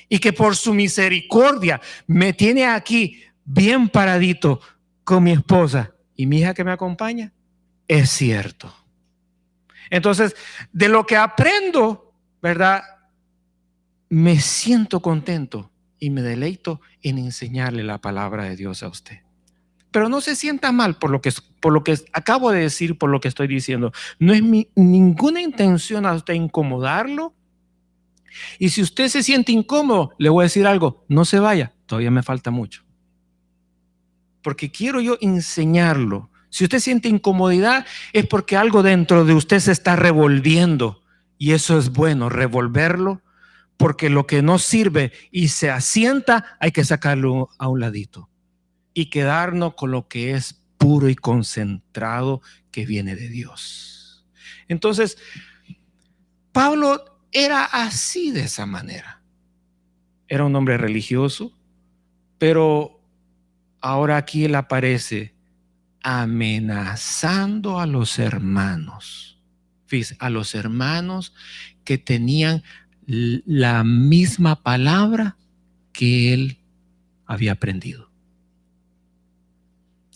Y que por su misericordia me tiene aquí bien paradito con mi esposa y mi hija que me acompaña, es cierto. Entonces, de lo que aprendo, ¿verdad?, me siento contento y me deleito en enseñarle la palabra de Dios a usted. Pero no se sienta mal por lo que acabo de decir, por lo que estoy diciendo. No es ninguna intención a usted incomodarlo. Y si usted se siente incómodo, le voy a decir algo, no se vaya, todavía me falta mucho. Porque quiero yo enseñarlo. Si usted siente incomodidad, es porque algo dentro de usted se está revolviendo. Y eso es bueno, revolverlo. Porque lo que no sirve y se asienta, hay que sacarlo a un ladito y quedarnos con lo que es puro y concentrado que viene de Dios. Entonces, Pablo era así, de esa manera. Era un hombre religioso, pero ahora aquí él aparece amenazando a los hermanos. Fíjense, a los hermanos que tenían la misma palabra que él había aprendido.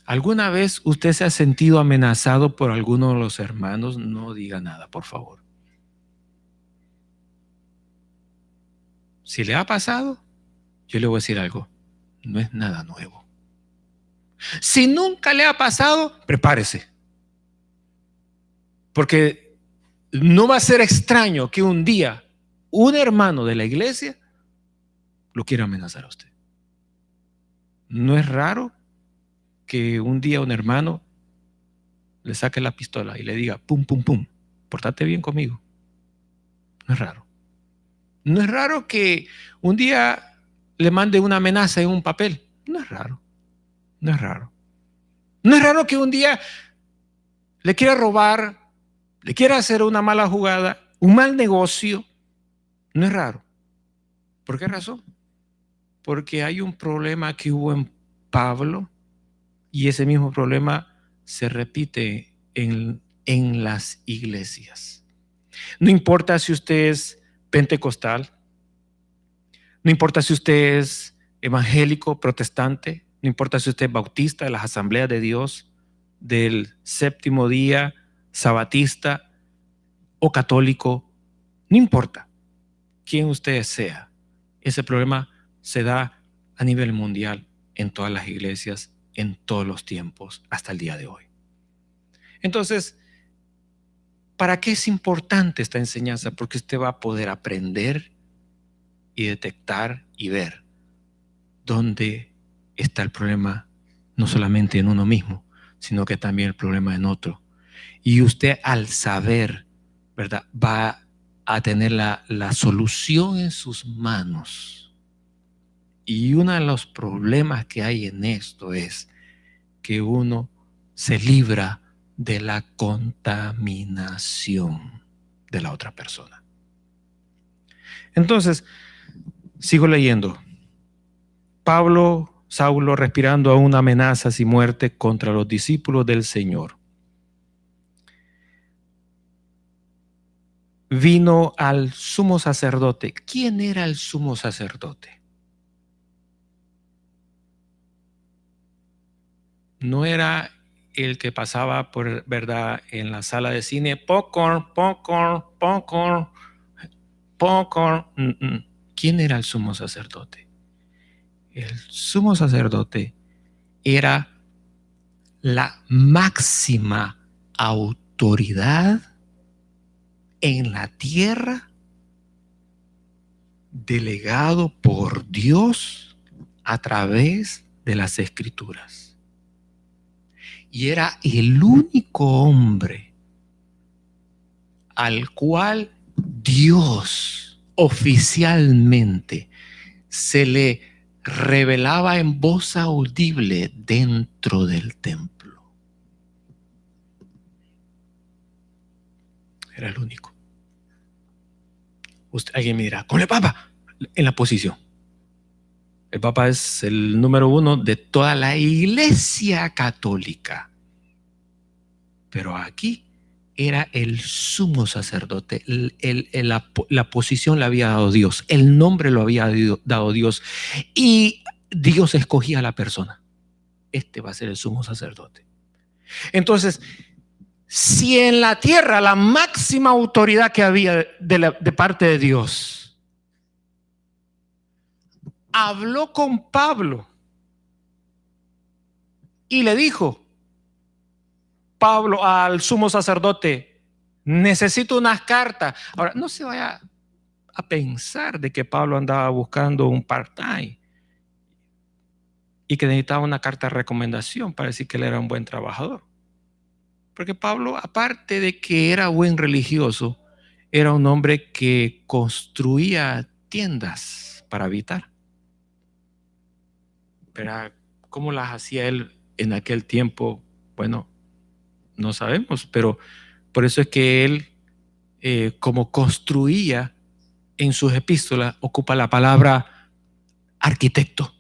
¿Alguna vez usted se ha sentido amenazado por alguno de los hermanos? No diga nada, por favor. Si le ha pasado, yo le voy a decir algo. No es nada nuevo. Si nunca le ha pasado, prepárese. Porque no va a ser extraño que un día un hermano de la iglesia lo quiera amenazar a usted. No es raro que un día un hermano le saque la pistola y le diga, pum, pum, pum, pórtate bien conmigo. No es raro. No es raro que un día le mande una amenaza en un papel. No es raro. No es raro. No es raro que un día le quiera robar, le quiera hacer una mala jugada Un mal negocio no es raro. ¿Por qué razón? Porque hay un problema que hubo en Pablo y ese mismo problema se repite en las iglesias. No importa si usted es pentecostal, no importa si usted es evangélico, protestante, no importa si usted es bautista de las asambleas de Dios, del séptimo día, sabatista o católico, no importa quién usted sea, ese problema se da a nivel mundial en todas las iglesias, en todos los tiempos, hasta el día de hoy. Entonces, ¿para qué es importante esta enseñanza? Porque usted va a poder aprender y detectar y ver dónde está el problema, no solamente en uno mismo, sino que también el problema en otro. Y usted, al saber, ¿verdad?, va a tener la solución en sus manos. Y uno de los problemas que hay en esto es que uno se libra de la contaminación de la otra persona. Entonces, sigo leyendo. Saulo respirando aún amenazas y muerte contra los discípulos del Señor. Vino al sumo sacerdote. ¿Quién era el sumo sacerdote? No era el que pasaba por, ¿verdad?, en la sala de cine, popcorn. ¿Quién era el sumo sacerdote? El sumo sacerdote era la máxima autoridad en la tierra, delegado por Dios a través de las Escrituras. Y era el único hombre al cual Dios oficialmente se le revelaba en voz audible dentro del templo. Era el único. Alguien me dirá, con el Papa, en la posición. El Papa es el número 1 de toda la Iglesia Católica. Pero aquí era el sumo sacerdote. La posición la había dado Dios. El nombre lo había dado Dios. Y Dios escogía a la persona. Este va a ser el sumo sacerdote. Entonces, si en la tierra la máxima autoridad que había de parte de Dios habló con Pablo y le dijo, Pablo al sumo sacerdote, necesito unas cartas. Ahora, no se vaya a pensar de que Pablo andaba buscando un part-time y que necesitaba una carta de recomendación para decir que él era un buen trabajador. Porque Pablo, aparte de que era buen religioso, era un hombre que construía tiendas para habitar. Pero ¿cómo las hacía él en aquel tiempo? Bueno, no sabemos, pero por eso es que él, como construía en sus epístolas, ocupa la palabra arquitecto.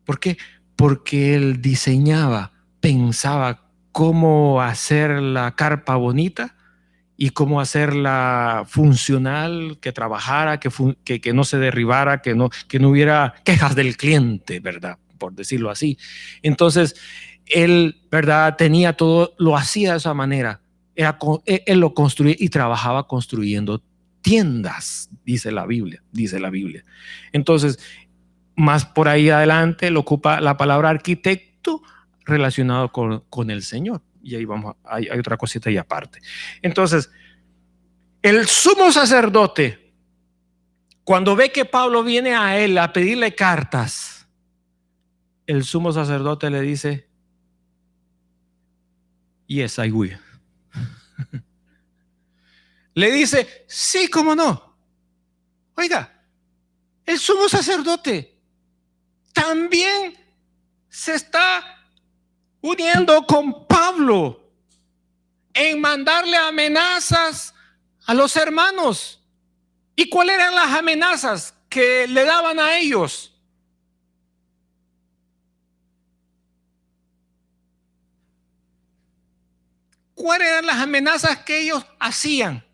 ¿Por qué? Porque él diseñaba, pensaba cómo hacer la carpa bonita y cómo hacerla funcional, que trabajara, que no se derribara, que no hubiera quejas del cliente, ¿verdad?, por decirlo así. Entonces, él, ¿verdad?, tenía todo, lo hacía de esa manera. Él lo construía y trabajaba construyendo tiendas, dice la Biblia. Entonces, más por ahí adelante lo ocupa la palabra arquitecto relacionado con el Señor. Y ahí vamos, hay otra cosita ahí aparte. Entonces, el sumo sacerdote, cuando ve que Pablo viene a él a pedirle cartas, el sumo sacerdote le dice, yes, I will. Le dice, sí, cómo no. Oiga, el sumo sacerdote también se está uniendo con Pablo en mandarle amenazas a los hermanos. ¿Y cuáles eran las amenazas que le daban a ellos? ¿Cuáles eran las amenazas que ellos hacían?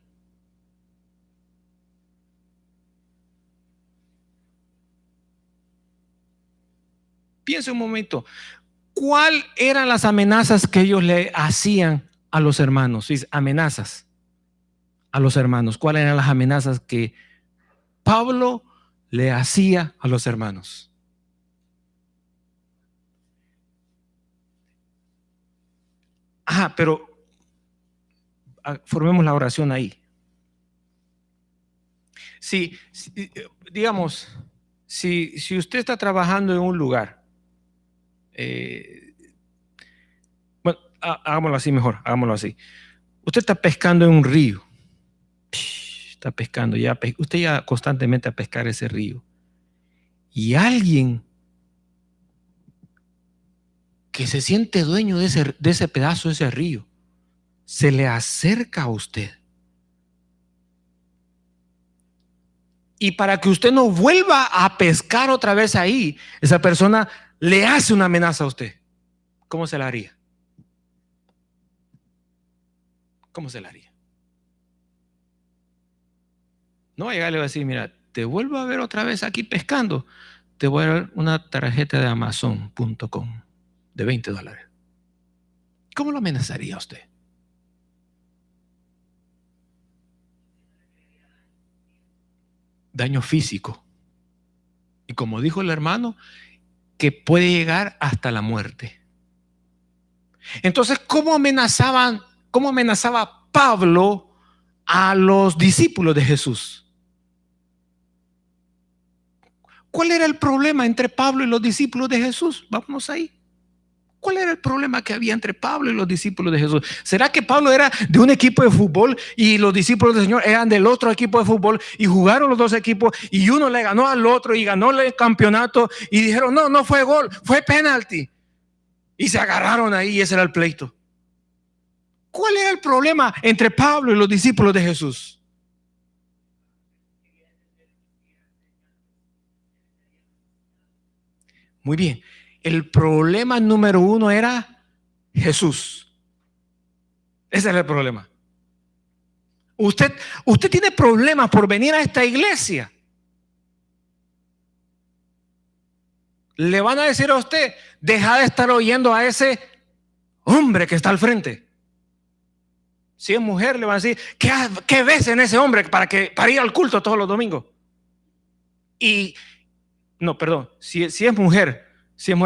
Piense un momento. ¿Cuáles eran las amenazas que ellos le hacían a los hermanos? Sí, amenazas a los hermanos. ¿Cuáles eran las amenazas que Pablo le hacía a los hermanos? Pero formemos la oración ahí. Digamos, si usted está trabajando en un lugar, bueno, hagámoslo así mejor, hagámoslo así. Usted está pescando en un río. Está pescando, usted ya constantemente a pescar ese río. Y alguien que se siente dueño de ese pedazo, de ese río, se le acerca a usted. Y para que usted no vuelva a pescar otra vez ahí, esa persona le hace una amenaza a usted. ¿Cómo se la haría? ¿Cómo se la haría? No va a llegar y le va a decir, mira, te vuelvo a ver otra vez aquí pescando, te voy a dar una tarjeta de Amazon.com de $20. ¿Cómo lo amenazaría usted? Daño físico. Y como dijo el hermano, que puede llegar hasta la muerte. Entonces, ¿cómo amenazaba Pablo a los discípulos de Jesús? ¿Cuál era el problema entre Pablo y los discípulos de Jesús? Vámonos ahí. ¿Cuál era el problema que había entre Pablo y los discípulos de Jesús? ¿Será que Pablo era de un equipo de fútbol y los discípulos del Señor eran del otro equipo de fútbol y jugaron los dos equipos y uno le ganó al otro y ganó el campeonato y dijeron, no fue gol, fue penalti? Y se agarraron ahí y ese era el pleito. ¿Cuál era el problema entre Pablo y los discípulos de Jesús? Muy bien. El problema número uno era Jesús. Ese era el problema. Usted tiene problemas por venir a esta iglesia. Le van a decir a usted, deja de estar oyendo a ese hombre que está al frente. Si es mujer, le van a decir, ¿qué ves en ese hombre para ir al culto todos los domingos? Si es mujer,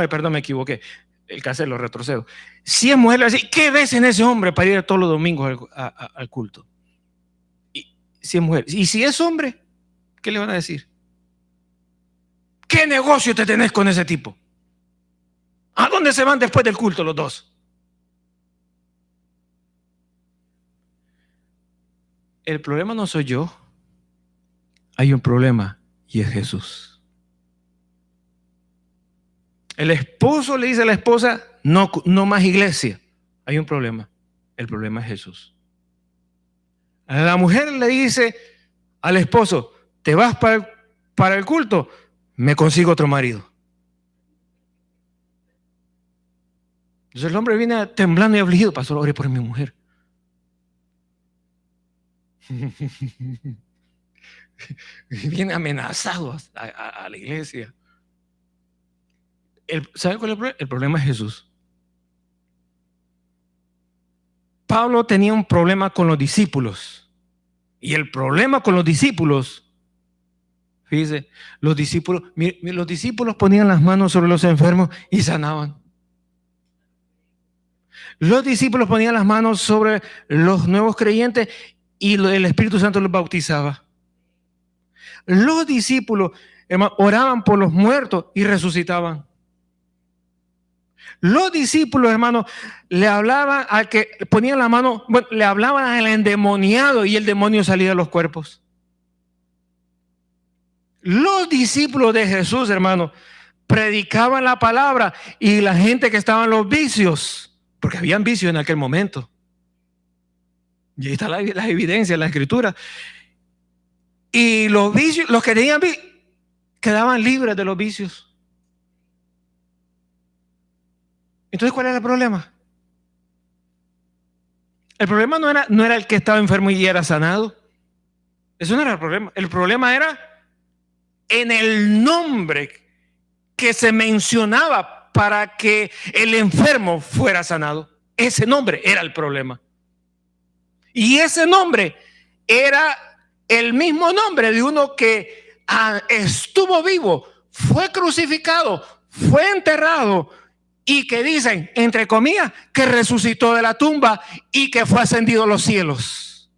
perdón, me equivoqué. El cassette lo retrocedo. Si es mujer, le va a decir, ¿qué ves en ese hombre para ir todos los domingos al culto? Y si es mujer. Y si es hombre, ¿qué le van a decir? ¿Qué negocio te tenés con ese tipo? ¿A dónde se van después del culto los dos? El problema no soy yo. Hay un problema y es Jesús. El esposo le dice a la esposa, no más iglesia. Hay un problema. El problema es Jesús. La mujer le dice al esposo, ¿te vas para el culto? Me consigo otro marido. Entonces el hombre viene temblando y afligido, pastor, ore por mi mujer. Viene amenazado a la iglesia. ¿Sabe cuál es el problema? El problema es Jesús. Pablo tenía un problema con los discípulos. Y el problema con los discípulos, fíjese, los discípulos ponían las manos sobre los enfermos y sanaban. Los discípulos ponían las manos sobre los nuevos creyentes y el Espíritu Santo los bautizaba. Los discípulos oraban por los muertos y resucitaban. Los discípulos, hermanos, le hablaban al que ponían la mano, le hablaban al endemoniado y el demonio salía de los cuerpos. Los discípulos de Jesús, hermanos, predicaban la palabra y la gente que estaba en los vicios, porque habían vicios en aquel momento, Y ahí está la evidencia en la escritura. Y los vicios, los que tenían quedaban libres de los vicios. Entonces, ¿cuál era el problema? El problema no era el que estaba enfermo y era sanado. Eso no era el problema. El problema era en el nombre que se mencionaba para que el enfermo fuera sanado. Ese nombre era el problema. Y ese nombre era el mismo nombre de uno que estuvo vivo, fue crucificado, fue enterrado y que dicen, entre comillas, que resucitó de la tumba y que fue ascendido a los cielos.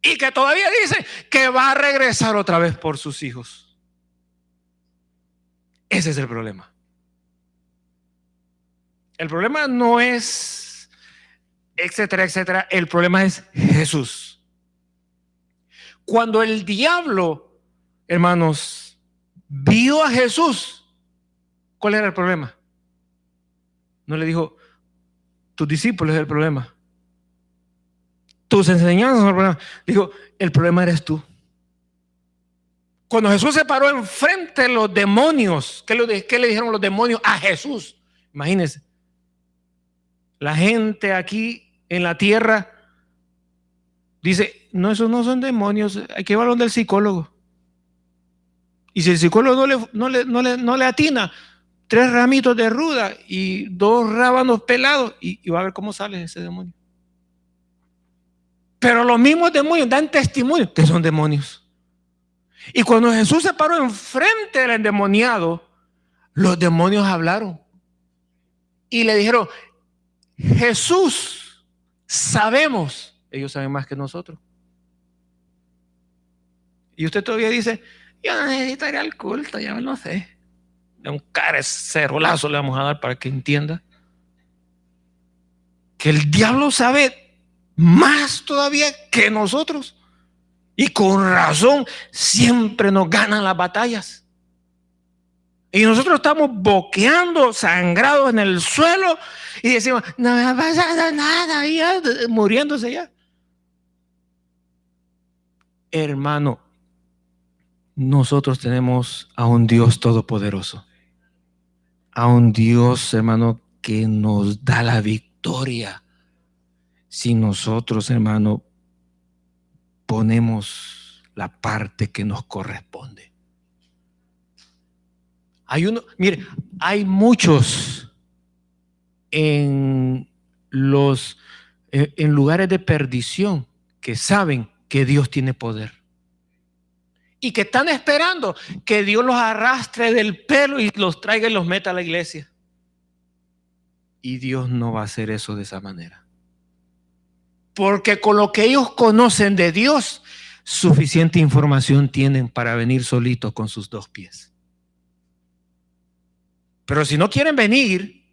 Y que todavía dice que va a regresar otra vez por sus hijos. Ese es el problema. El problema no es etcétera, etcétera. El problema es Jesús. Cuando el diablo, hermanos, vio a Jesús, ¿cuál era el problema? No le dijo, tus discípulos es el problema. Tus enseñanzas son el problema. Dijo, el problema eres tú. Cuando Jesús se paró enfrente de los demonios, ¿qué le dijeron los demonios a Jesús? Imagínense. La gente aquí en la tierra dice, no, esos no son demonios, hay que llevarlo del psicólogo. Y si el psicólogo no le atina, 3 ramitos de ruda y 2 rábanos pelados y va a ver cómo sale ese demonio. Pero los mismos demonios dan testimonio que son demonios. Y cuando Jesús se paró enfrente del endemoniado, los demonios hablaron y le dijeron, Jesús, sabemos, ellos saben más que nosotros. Y usted todavía dice, yo no necesito ir al culto, ya no sé. Un cerolazo le vamos a dar para que entienda que el diablo sabe más todavía que nosotros. Y con razón siempre nos ganan las batallas. Y nosotros estamos boqueando, sangrados en el suelo y decimos, no me ha pasado nada, ya, muriéndose ya. Hermano, nosotros tenemos a un Dios todopoderoso. A un Dios, hermano, que nos da la victoria. Si nosotros, hermano, ponemos la parte que nos corresponde. Hay muchos en lugares de perdición que saben que Dios tiene poder y que están esperando que Dios los arrastre del pelo y los traiga y los meta a la iglesia. Y Dios no va a hacer eso de esa manera. Porque con lo que ellos conocen de Dios, suficiente información tienen para venir solitos con sus 2 pies. Pero si no quieren venir,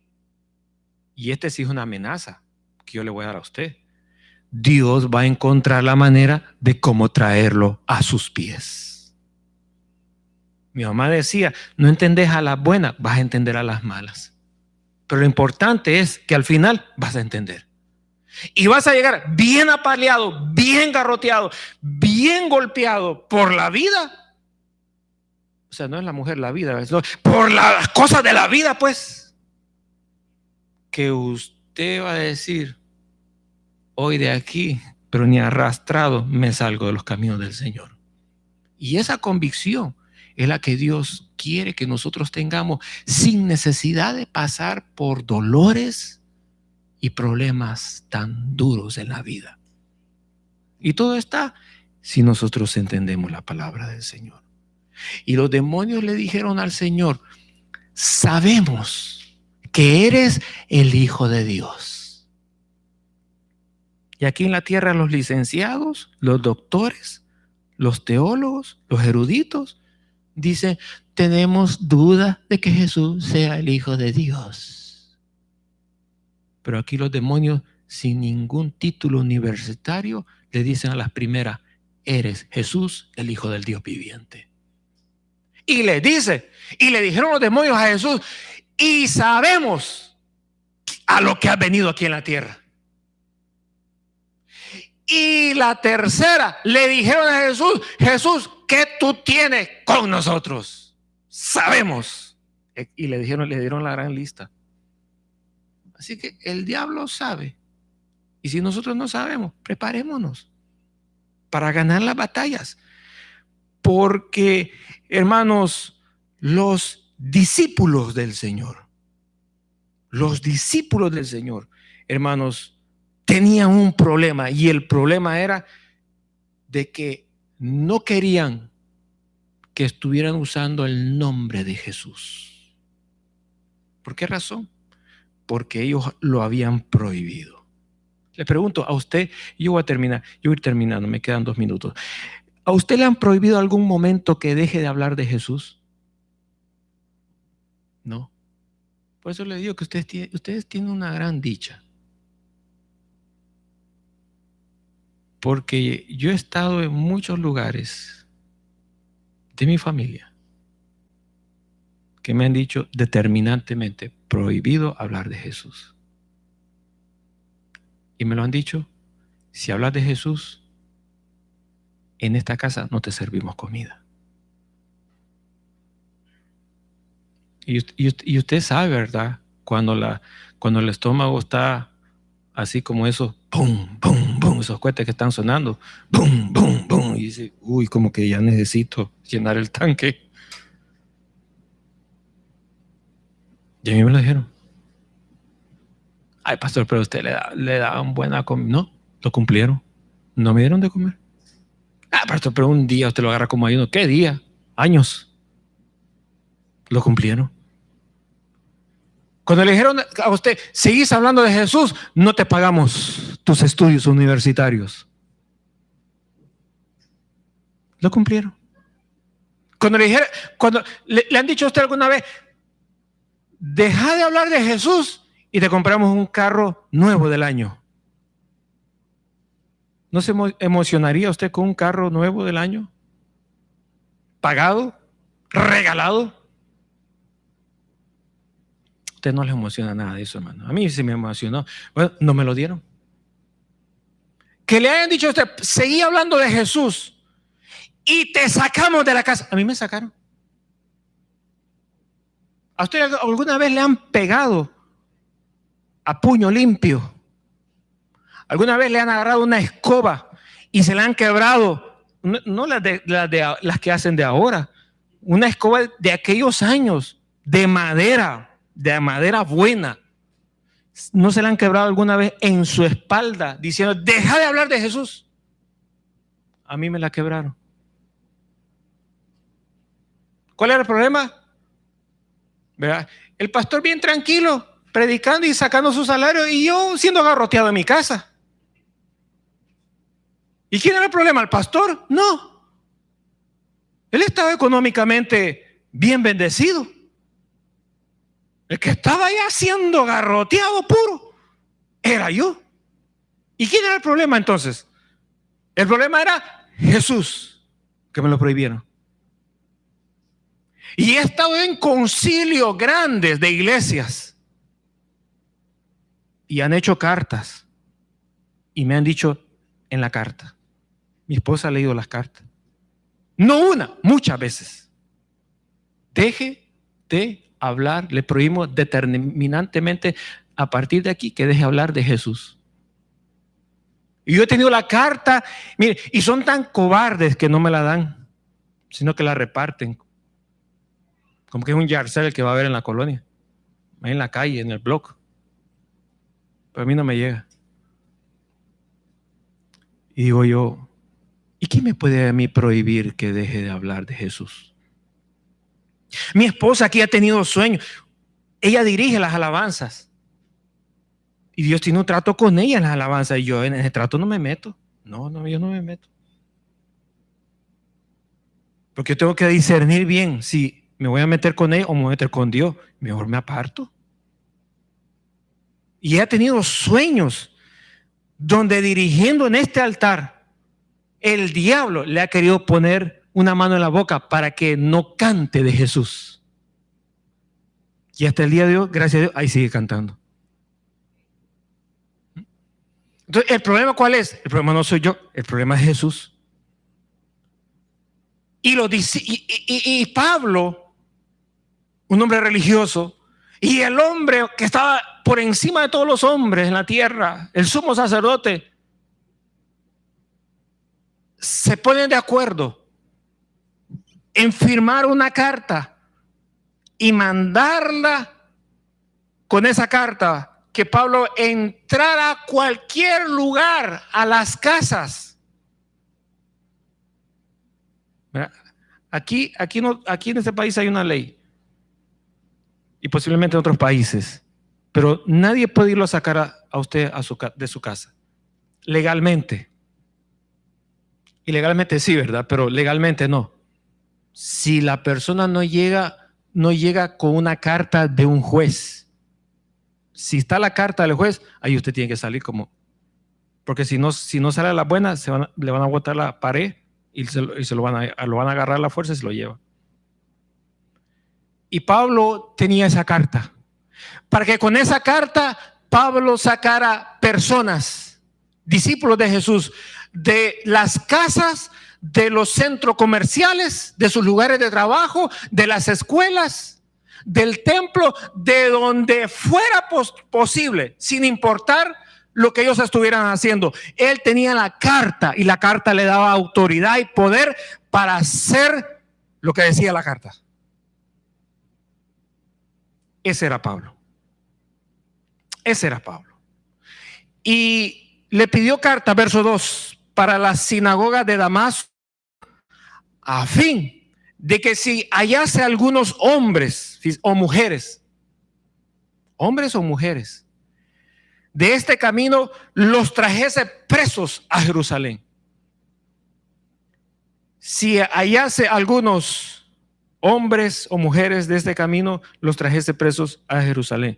y sí es una amenaza que yo le voy a dar a usted, Dios va a encontrar la manera de cómo traerlo a sus pies. Mi mamá decía, no entendés a las buenas, vas a entender a las malas. Pero lo importante es que al final vas a entender. Y vas a llegar bien apaleado, bien garroteado, bien golpeado por la vida. O sea, no es la mujer, la vida, por las cosas de la vida, pues. Que usted va a decir, hoy de aquí, pero ni arrastrado me salgo de los caminos del Señor. Y esa convicción es la que Dios quiere que nosotros tengamos sin necesidad de pasar por dolores y problemas tan duros en la vida. Y todo está si nosotros entendemos la palabra del Señor. Y los demonios le dijeron al Señor, sabemos que eres el Hijo de Dios. Y aquí en la tierra los licenciados, los doctores, los teólogos, los eruditos, dicen, tenemos duda de que Jesús sea el Hijo de Dios. Pero aquí los demonios, sin ningún título universitario, le dicen a las primeras, eres Jesús, el Hijo del Dios viviente. Y le dijeron los demonios a Jesús, y sabemos a lo que has venido aquí en la tierra. Y la tercera, le dijeron a Jesús: Jesús, ¿qué tú tienes con nosotros? Sabemos. Y le dieron la gran lista. Así que el diablo sabe. Y si nosotros no sabemos, preparémonos para ganar las batallas. Porque, hermanos, los discípulos del Señor, hermanos, tenían un problema. Y el problema era de que no querían que estuvieran usando el nombre de Jesús. ¿Por qué razón? Porque ellos lo habían prohibido. Le pregunto a usted, yo voy a ir terminando, me quedan 2 minutos. ¿A usted le han prohibido algún momento que deje de hablar de Jesús? No. Por eso le digo que ustedes tienen una gran dicha. Porque yo he estado en muchos lugares de mi familia que me han dicho determinantemente: prohibido hablar de Jesús. Y me lo han dicho: si hablas de Jesús, en esta casa no te servimos comida. Y usted sabe, ¿verdad? Cuando el estómago está así como esos pum, pum, pum, esos cohetes que están sonando, pum, pum, pum, y dice: uy, como que ya necesito llenar el tanque. Y a mí me lo dijeron: ay, pastor, pero usted le daban buena comida. No, lo cumplieron. No me dieron de comer. Ah, pastor, pero un día usted lo agarra como ayuno. ¿Qué día? Años. Lo cumplieron. Cuando le dijeron a usted: seguís hablando de Jesús, no te pagamos tus estudios universitarios. Lo cumplieron. Cuando le han dicho a usted alguna vez: deja de hablar de Jesús y te compramos un carro nuevo del año. ¿No se emocionaría usted con un carro nuevo del año? ¿Pagado? ¿Regalado? A usted no le emociona nada de eso, hermano. A mí sí me emocionó. Bueno, no me lo dieron. Que le hayan dicho a usted: seguí hablando de Jesús y te sacamos de la casa. A mí me sacaron. ¿A usted alguna vez le han pegado a puño limpio? ¿Alguna vez le han agarrado una escoba y se la han quebrado? No las que hacen de ahora. Una escoba de aquellos años, de madera buena. ¿No se la han quebrado alguna vez en su espalda diciendo: deja de hablar de Jesús? A mí me la quebraron. ¿Cuál era el problema? ¿Verdad? El pastor bien tranquilo, predicando y sacando su salario, y yo siendo agarroteado en mi casa. ¿Y quién era el problema? ¿El pastor? No. Él estaba económicamente bien bendecido. El que estaba ya siendo garroteado puro era yo. ¿Y quién era el problema entonces? El problema era Jesús, que me lo prohibieron. Y he estado en concilios grandes de iglesias y han hecho cartas y me han dicho en la carta. Mi esposa ha leído las cartas. No una, muchas veces. Deje de hablar, le prohibimos determinantemente a partir de aquí que deje de hablar de Jesús. Y yo he tenido la carta, mire, y son tan cobardes que no me la dan, sino que la reparten. Como que es un yarcel el que va a haber en la colonia, ahí en la calle, en el bloque. Pero a mí no me llega. Y digo yo: ¿y quién me puede a mí prohibir que deje de hablar de Jesús? Mi esposa aquí ha tenido sueños. Ella dirige las alabanzas. Y Dios tiene un trato con ella en las alabanzas. Y yo en ese trato no me meto. No, yo no me meto. Porque yo tengo que discernir bien si me voy a meter con ella o me voy a meter con Dios. Mejor me aparto. Y ella ha tenido sueños donde dirigiendo en este altar, el diablo le ha querido poner una mano en la boca para que no cante de Jesús. Y hasta el día de hoy, gracias a Dios, ahí sigue cantando. Entonces, ¿el problema cuál es? El problema no soy yo, el problema es Jesús. Y Pablo, un hombre religioso, y el hombre que estaba por encima de todos los hombres en la tierra, el sumo sacerdote, se ponen de acuerdo en firmar una carta y mandarla con esa carta, que Pablo entrara a cualquier lugar, a las casas. Aquí en este país hay una ley, y posiblemente en otros países, pero nadie puede irlo a sacar a usted de su casa, legalmente. Ilegalmente sí, ¿verdad? Pero legalmente no. Si la persona no llega con una carta de un juez. Si está la carta del juez, ahí usted tiene que salir como, porque si no sale a la buena, le van a botar la pared y se lo van a agarrar a la fuerza y se lo lleva. Y Pablo tenía esa carta, para que con esa carta Pablo sacara personas, discípulos de Jesús, de las casas, de los centros comerciales, de sus lugares de trabajo, de las escuelas, del templo, de donde fuera posible, sin importar lo que ellos estuvieran haciendo. Él tenía la carta, y la carta le daba autoridad y poder para hacer lo que decía la carta. Ese era Pablo. Ese era Pablo. Y le pidió carta, verso 2, para la sinagoga de Damasco, a fin de que si hallase algunos hombres o mujeres, de este camino, los trajese presos a Jerusalén. Si hallase algunos hombres o mujeres de este camino, los trajese presos a Jerusalén.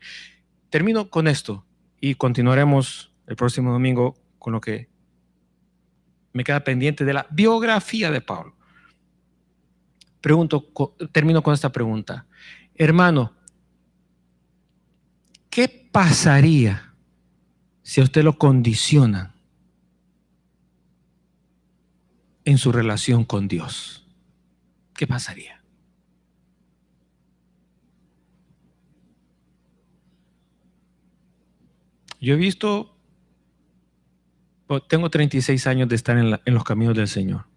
Termino con esto y continuaremos el próximo domingo con lo que me queda pendiente de la biografía de Pablo. Termino con esta pregunta. Hermano, ¿qué pasaría si a usted lo condicionan en su relación con Dios? ¿Qué pasaría? Yo he visto, tengo 36 años de estar en los caminos del Señor,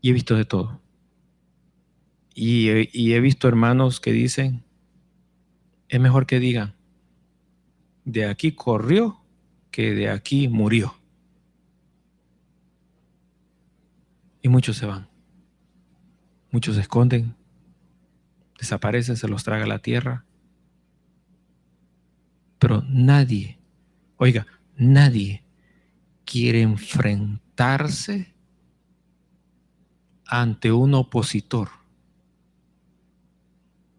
y he visto de todo. Y he visto hermanos que dicen, es mejor que digan, de aquí corrió que de aquí murió. Y muchos se van. Muchos se esconden, desaparecen, se los traga la tierra. Pero nadie quiere enfrentarse ante un opositor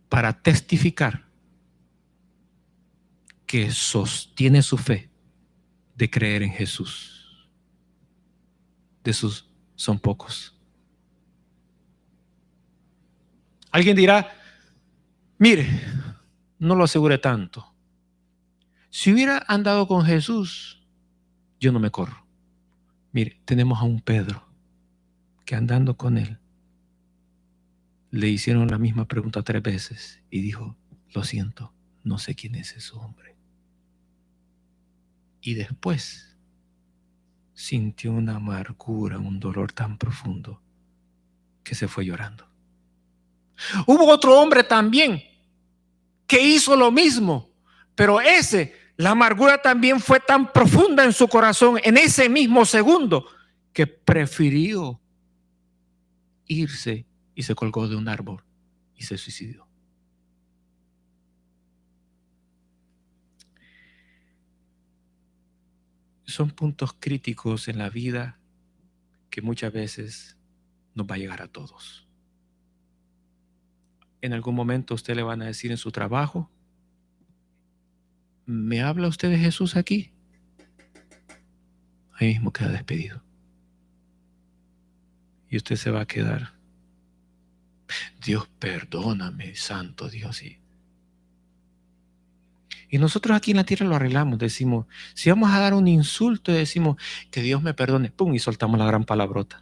para testificar que sostiene su fe de creer en Jesús. De esos son pocos. Alguien dirá, mire, no lo asegure tanto. Si hubiera andado con Jesús, yo no me corro. Mire, tenemos a un Pedro que andando con él le hicieron la misma pregunta 3 veces y dijo, lo siento, no sé quién es ese hombre. Y después sintió una amargura, un dolor tan profundo que se fue llorando. Hubo otro hombre también que hizo lo mismo, pero la amargura también fue tan profunda en su corazón en ese mismo segundo que prefirió irse y se colgó de un árbol y se suicidó. Son puntos críticos en la vida que muchas veces nos va a llegar a todos. En algún momento usted le van a decir en su trabajo, ¿me habla usted de Jesús aquí? Ahí mismo queda despedido. Y usted se va a quedar, Dios perdóname, santo Dios. Y nosotros aquí en la tierra lo arreglamos, decimos, si vamos a dar un insulto, decimos, que Dios me perdone, pum, y soltamos la gran palabrota.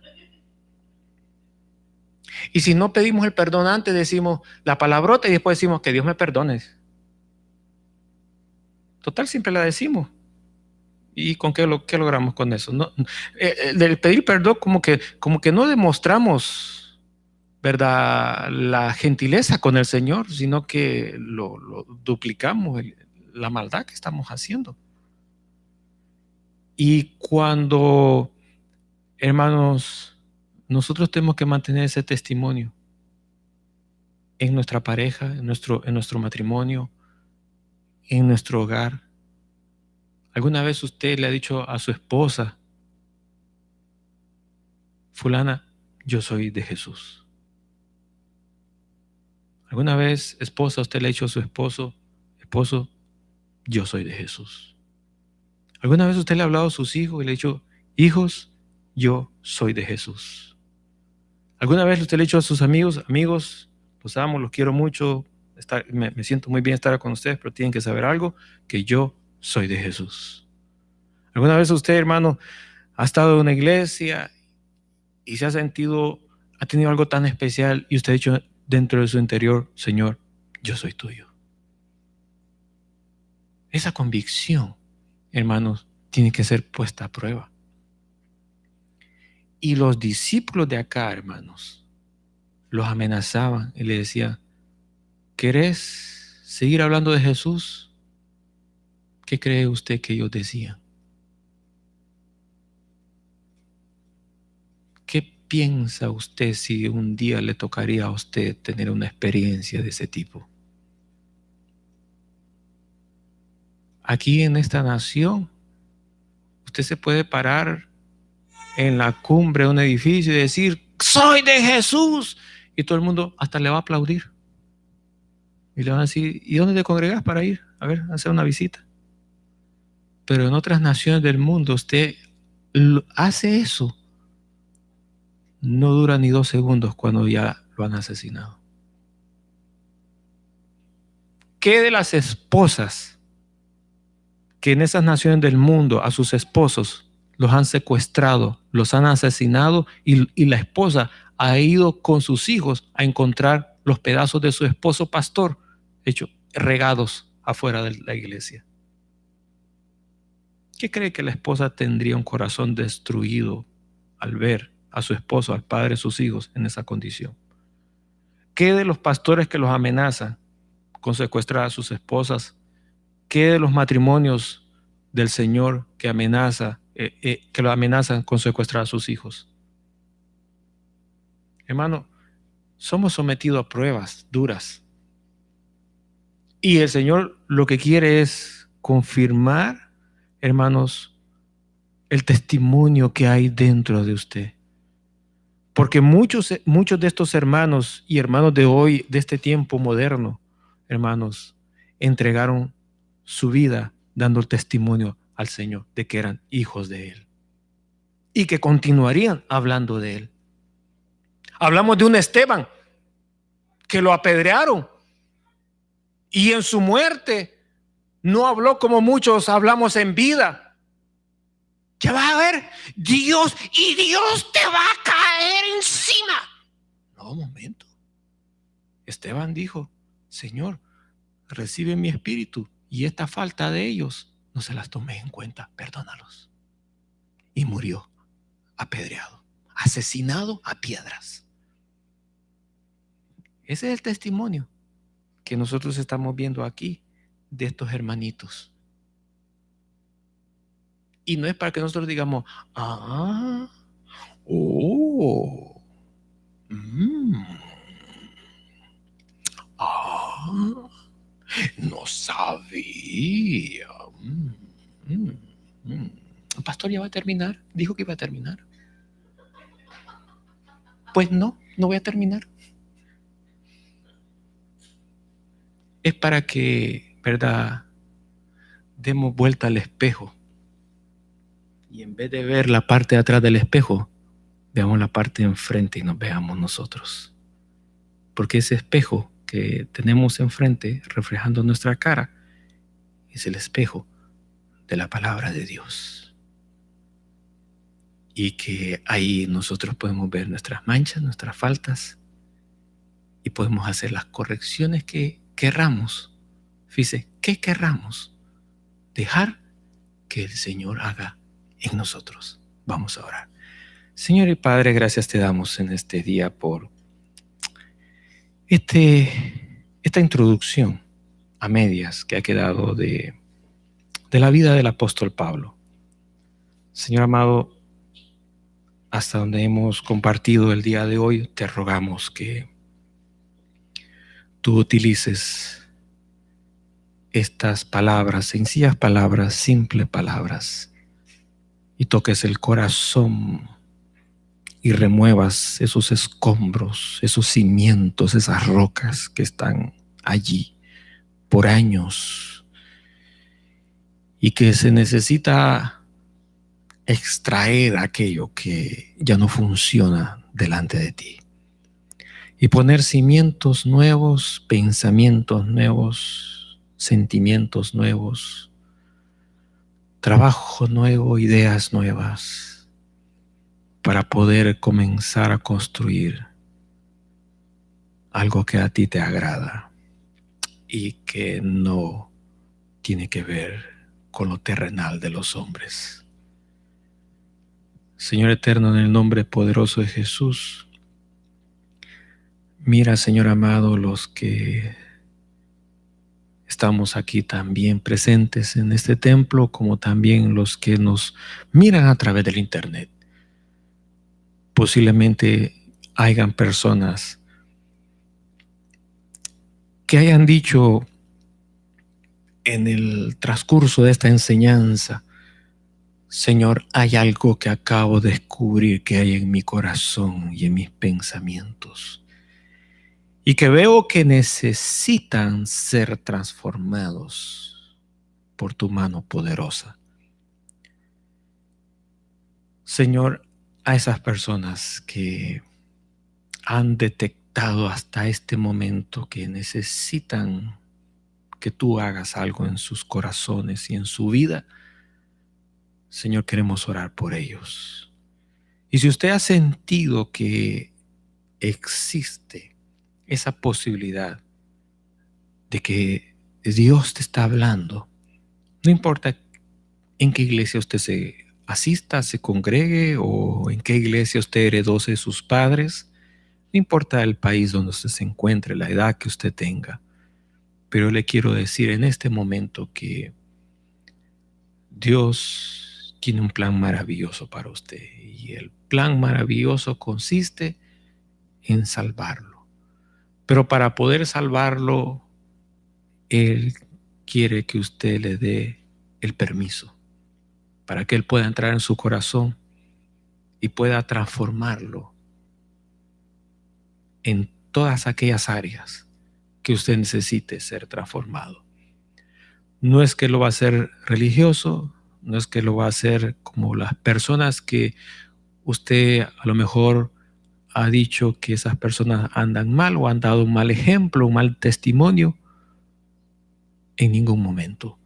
Y si no pedimos el perdón antes, decimos la palabrota y después decimos, que Dios me perdone. Total, siempre la decimos. ¿Y con qué logramos con eso? No, del pedir perdón como que no demostramos, ¿verdad?, la gentileza con el Señor, sino que lo duplicamos, la maldad que estamos haciendo. Y cuando, hermanos, nosotros tenemos que mantener ese testimonio en nuestra pareja, en nuestro matrimonio, en nuestro hogar. ¿Alguna vez usted le ha dicho a su esposa, fulana, yo soy de Jesús? ¿Alguna vez, esposa, usted le ha dicho a su esposo, yo soy de Jesús? ¿Alguna vez usted le ha hablado a sus hijos y le ha dicho, hijos, yo soy de Jesús? ¿Alguna vez usted le ha dicho a sus amigos, los amo, los quiero mucho, me siento muy bien estar con ustedes, pero tienen que saber algo, que yo soy de Jesús? ¿Alguna vez usted, hermano, ha estado en una iglesia y se ha tenido algo tan especial y usted ha dicho dentro de su interior, Señor, yo soy tuyo? Esa convicción, hermanos, tiene que ser puesta a prueba. Y los discípulos de acá, hermanos, los amenazaban y le decían, ¿querés seguir hablando de Jesús? ¿Qué cree usted que ellos decían? ¿Qué piensa usted si un día le tocaría a usted tener una experiencia de ese tipo? Aquí en esta nación, usted se puede parar en la cumbre de un edificio y decir, soy de Jesús, y todo el mundo hasta le va a aplaudir. Y le van a decir, ¿y dónde te congregas para ir? A ver, hacer una visita. Pero en otras naciones del mundo, usted hace eso, no dura ni 2 segundos cuando ya lo han asesinado. ¿Qué de las esposas que en esas naciones del mundo a sus esposos los han secuestrado, los han asesinado y la esposa ha ido con sus hijos a encontrar los pedazos de su esposo pastor regados afuera de la iglesia? ¿Qué cree que la esposa tendría un corazón destruido al ver a su esposo, al padre de sus hijos en esa condición? ¿Qué de los pastores que los amenazan con secuestrar a sus esposas? ¿Qué de los matrimonios del Señor que lo amenazan con secuestrar a sus hijos? Hermano, somos sometidos a pruebas duras. Y el Señor lo que quiere es confirmar, hermanos, el testimonio que hay dentro de usted. Porque muchos de estos hermanos y hermanos de hoy, de este tiempo moderno, hermanos, entregaron su vida dando el testimonio al Señor de que eran hijos de Él y que continuarían hablando de Él. Hablamos de un Esteban que lo apedrearon y en su muerte no habló como muchos hablamos en vida. Ya vas a ver, Dios te va a caer encima. No, un momento. Esteban dijo, Señor, recibe mi espíritu y esta falta de ellos no se las tomé en cuenta, perdónalos. Y murió apedreado, asesinado a piedras. Ese es el testimonio que nosotros estamos viendo aquí de estos hermanitos. Y no es para que nosotros digamos, no sabía. El pastor ya va a terminar. Dijo que iba a terminar. Pues no voy a terminar. Es para que, ¿verdad?, demos vuelta al espejo. Y en vez de ver la parte de atrás del espejo, veamos la parte de enfrente y nos veamos nosotros. Porque ese espejo que tenemos enfrente, reflejando nuestra cara, es el espejo de la palabra de Dios. Y que ahí nosotros podemos ver nuestras manchas, nuestras faltas, y podemos hacer las correcciones que querramos. Fíjese, ¿qué querramos? Dejar que el Señor haga en nosotros. Vamos a orar. Señor y Padre, gracias te damos en este día por esta introducción a medias que ha quedado de la vida del apóstol Pablo. Señor amado, hasta donde hemos compartido el día de hoy, te rogamos que tú utilices estas palabras, sencillas palabras, simples palabras, y toques el corazón y remuevas esos escombros, esos cimientos, esas rocas que están allí por años y que se necesita extraer aquello que ya no funciona delante de ti y poner cimientos nuevos, pensamientos nuevos, sentimientos nuevos, trabajo nuevo, ideas nuevas, para poder comenzar a construir algo que a ti te agrada y que no tiene que ver con lo terrenal de los hombres. Señor eterno, en el nombre poderoso de Jesús, mira, Señor amado, los que estamos aquí también presentes en este templo, como también los que nos miran a través del internet. Posiblemente hayan personas que hayan dicho en el transcurso de esta enseñanza: Señor, hay algo que acabo de descubrir que hay en mi corazón y en mis pensamientos, y que veo que necesitan ser transformados por tu mano poderosa. Señor, a esas personas que han detectado hasta este momento que necesitan que tú hagas algo en sus corazones y en su vida, Señor, queremos orar por ellos. Y si usted ha sentido que existe esa posibilidad de que Dios te está hablando, no importa en qué iglesia usted se asista, se congregue, o en qué iglesia usted heredó de sus padres, no importa el país donde usted se encuentre, la edad que usted tenga, pero le quiero decir en este momento que Dios tiene un plan maravilloso para usted, y el plan maravilloso consiste en salvarlo. Pero para poder salvarlo, Él quiere que usted le dé el permiso para que Él pueda entrar en su corazón y pueda transformarlo en todas aquellas áreas que usted necesite ser transformado. No es que lo va a hacer religioso, no es que lo va a hacer como las personas que usted a lo mejor ha dicho que esas personas andan mal o han dado un mal ejemplo, un mal testimonio. En ningún momento.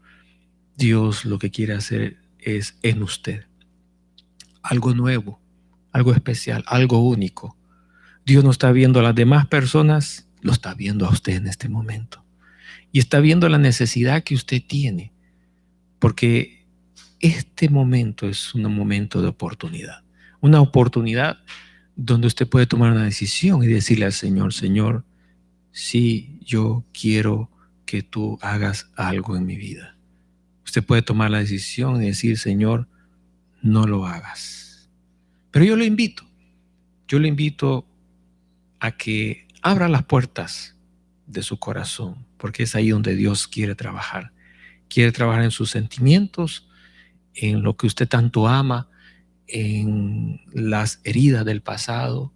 Dios lo que quiere hacer es en usted algo nuevo, algo especial, algo único. Dios no está viendo a las demás personas, lo está viendo a usted en este momento. Y está viendo la necesidad que usted tiene, porque este momento es un momento de oportunidad. Una oportunidad donde usted puede tomar una decisión y decirle al Señor: Señor, sí, yo quiero que tú hagas algo en mi vida. Usted puede tomar la decisión y decir: Señor, no lo hagas. Pero yo le invito a que abra las puertas de su corazón, porque es ahí donde Dios quiere trabajar. Quiere trabajar en sus sentimientos, en lo que usted tanto ama, en las heridas del pasado,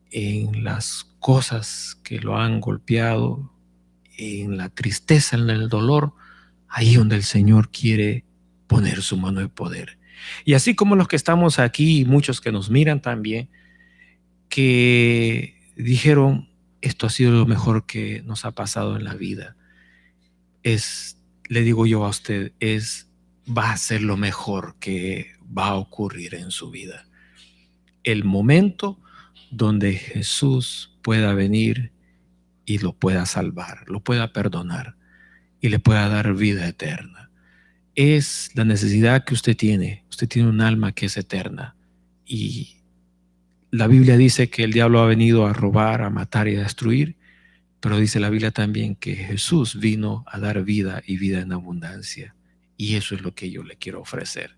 en las cosas que lo han golpeado, en la tristeza, en el dolor, ahí donde el Señor quiere poner su mano de poder. Y así como los que estamos aquí y muchos que nos miran también, que dijeron: esto ha sido lo mejor que nos ha pasado en la vida, es le digo yo a usted, va a ser lo mejor que va a ocurrir en su vida. El momento donde Jesús pueda venir y lo pueda salvar, lo pueda perdonar y le pueda dar vida eterna. Es la necesidad que usted tiene. Usted tiene un alma que es eterna. Y la Biblia dice que el diablo ha venido a robar, a matar y a destruir, pero dice la Biblia también que Jesús vino a dar vida y vida en abundancia. Y eso es lo que yo le quiero ofrecer.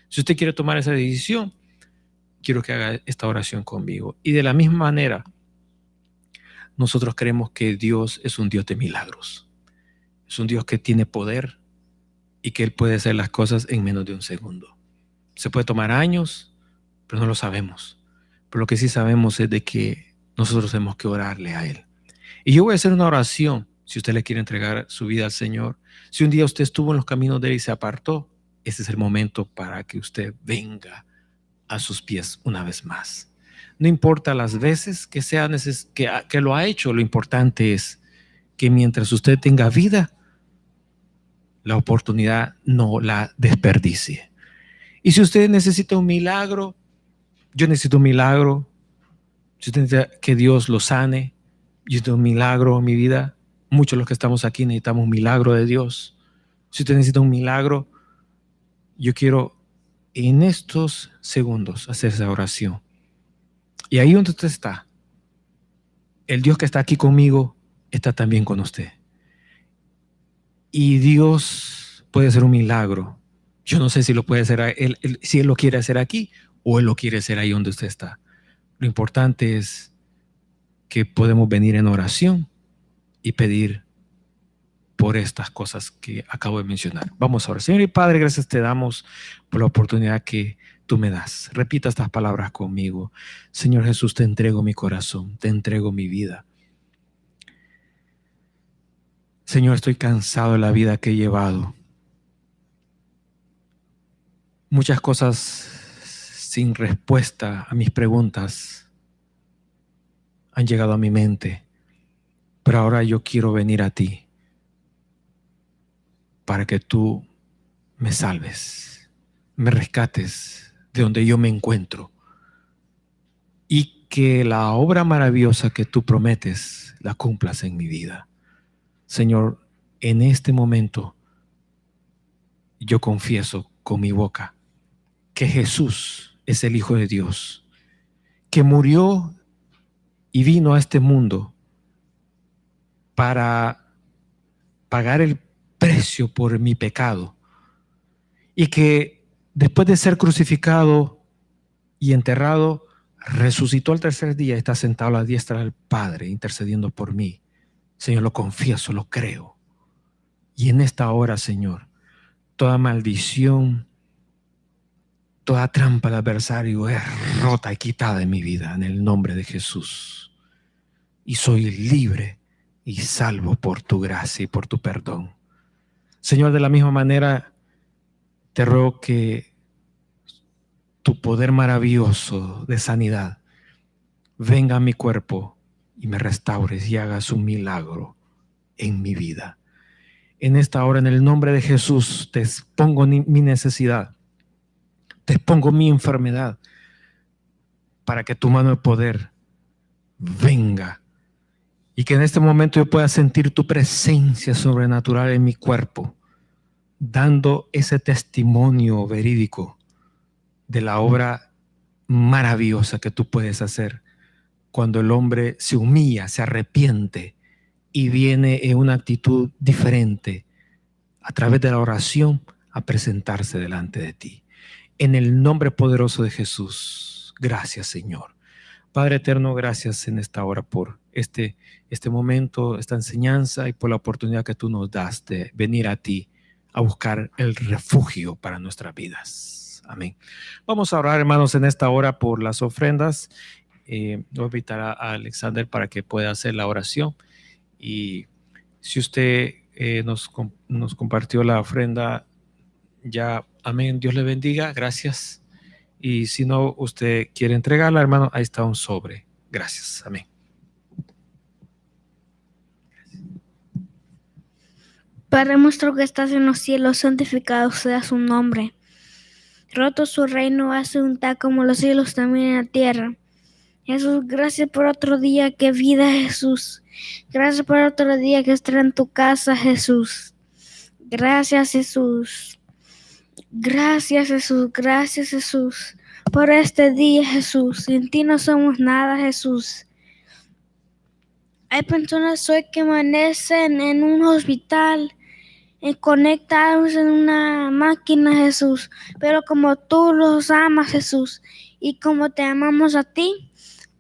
Si usted quiere tomar esa decisión, quiero que haga esta oración conmigo. Y de la misma manera, nosotros creemos que Dios es un Dios de milagros. Es un Dios que tiene poder y que Él puede hacer las cosas en menos de un segundo. Se puede tomar años, pero no lo sabemos. Pero lo que sí sabemos es de que nosotros tenemos que orarle a Él. Y yo voy a hacer una oración, si usted le quiere entregar su vida al Señor. Si un día usted estuvo en los caminos de Él y se apartó, este es el momento para que usted venga a sus pies una vez más. No importa las veces que que lo ha hecho, lo importante es que mientras usted tenga vida, la oportunidad no la desperdicie. Y si usted necesita un milagro, yo necesito un milagro. Si usted necesita que Dios lo sane, yo necesito un milagro en mi vida. Muchos de los que estamos aquí necesitamos un milagro de Dios. Si usted necesita un milagro, yo quiero en estos segundos hacer esa oración. Y ahí donde usted está, el Dios que está aquí conmigo está también con usted. Y Dios puede hacer un milagro. Yo no sé si lo puede hacer si Él lo quiere hacer aquí o Él lo quiere hacer ahí donde usted está. Lo importante es que podemos venir en oración y pedir por estas cosas que acabo de mencionar. Vamos a orar. Señor y Padre, gracias te damos por la oportunidad que tú me das. Repita estas palabras conmigo. Señor Jesús, te entrego mi corazón, te entrego mi vida. Señor, estoy cansado de la vida que he llevado. Muchas cosas sin respuesta a mis preguntas han llegado a mi mente, pero ahora yo quiero venir a ti para que tú me salves, me rescates de donde yo me encuentro y que la obra maravillosa que tú prometes la cumplas en mi vida. Señor, en este momento yo confieso con mi boca que Jesús es el Hijo de Dios, que murió y vino a este mundo para pagar el precio por mi pecado y que después de ser crucificado y enterrado, resucitó al tercer día y está sentado a la diestra del Padre intercediendo por mí. Señor, lo confieso, lo creo. Y en esta hora, Señor, toda maldición, toda trampa del adversario es rota y quitada de mi vida en el nombre de Jesús. Y soy libre y salvo por tu gracia y por tu perdón. Señor, de la misma manera, te ruego que tu poder maravilloso de sanidad venga a mi cuerpo y me restaures y hagas un milagro en mi vida. En esta hora, en el nombre de Jesús, te expongo mi necesidad, te expongo mi enfermedad, para que tu mano de poder venga y que en este momento yo pueda sentir tu presencia sobrenatural en mi cuerpo, dando ese testimonio verídico de la obra maravillosa que tú puedes hacer cuando el hombre se humilla, se arrepiente y viene en una actitud diferente a través de la oración a presentarse delante de ti. En el nombre poderoso de Jesús, gracias, Señor. Padre eterno, gracias en esta hora por este momento, esta enseñanza y por la oportunidad que tú nos das de venir a ti a buscar el refugio para nuestras vidas. Amén. Vamos a orar, hermanos, en esta hora por las ofrendas. Voy a invitar a Alexander para que pueda hacer la oración. Y si usted nos compartió la ofrenda, ya, amén, Dios le bendiga, gracias. Y si no, usted quiere entregarla, hermano, ahí está un sobre. Gracias, amén. Padre nuestro que estás en los cielos, santificado sea su nombre. Roto su reino, hace un tal como los cielos también en la tierra. Jesús, gracias por otro día que vida, Jesús. Gracias por otro día que estar en tu casa, Jesús. Gracias, Jesús. Gracias, Jesús. Gracias, Jesús. Por este día, Jesús. Sin ti no somos nada, Jesús. Hay personas hoy que amanecen en un hospital, conectados en una máquina, Jesús. Pero como tú los amas, Jesús, y como te amamos a ti,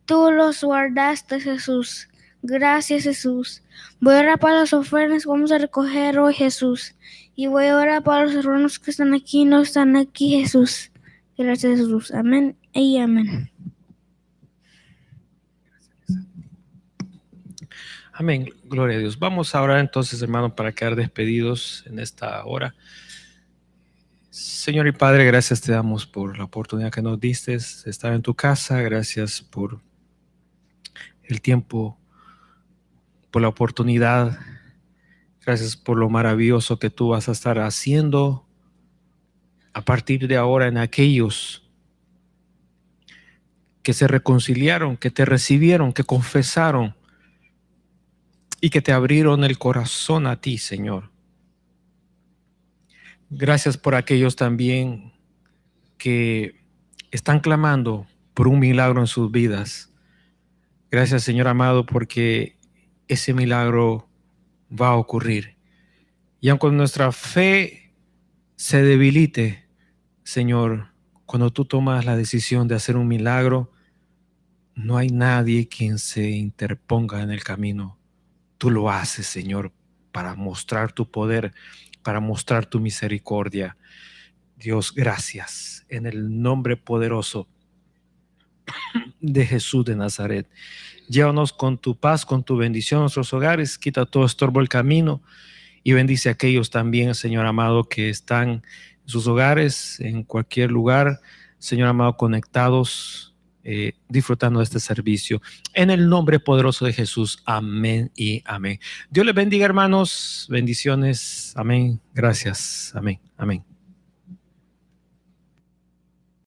tú los guardaste, Jesús. Gracias, Jesús. Voy a orar para las ofrendas que vamos a recoger hoy, Jesús. Y voy a orar para los hermanos que están aquí y no están aquí, Jesús. Gracias, Jesús. Amén y amén. Amén. Gloria a Dios. Vamos a orar entonces, hermano, para quedar despedidos en esta hora. Señor y Padre, gracias te damos por la oportunidad que nos diste de estar en tu casa. Gracias por el tiempo, por la oportunidad. Gracias por lo maravilloso que tú vas a estar haciendo a partir de ahora en aquellos que se reconciliaron, que te recibieron, que confesaron y que te abrieron el corazón a ti, Señor. Gracias por aquellos también que están clamando por un milagro en sus vidas. Gracias, Señor amado, porque ese milagro va a ocurrir. Y aunque nuestra fe se debilite, Señor, cuando tú tomas la decisión de hacer un milagro, no hay nadie quien se interponga en el camino. Tú lo haces, Señor, para mostrar tu poder, para mostrar tu misericordia. Dios, gracias. En el nombre poderoso de Jesús de Nazaret. Llévanos con tu paz, con tu bendición a nuestros hogares. Quita todo estorbo el camino y bendice a aquellos también, Señor amado, que están en sus hogares, en cualquier lugar, Señor amado, conectados, disfrutando de este servicio. En el nombre poderoso de Jesús. Amén y amén. Dios les bendiga, hermanos. Bendiciones. Amén. Gracias. Amén. Amén.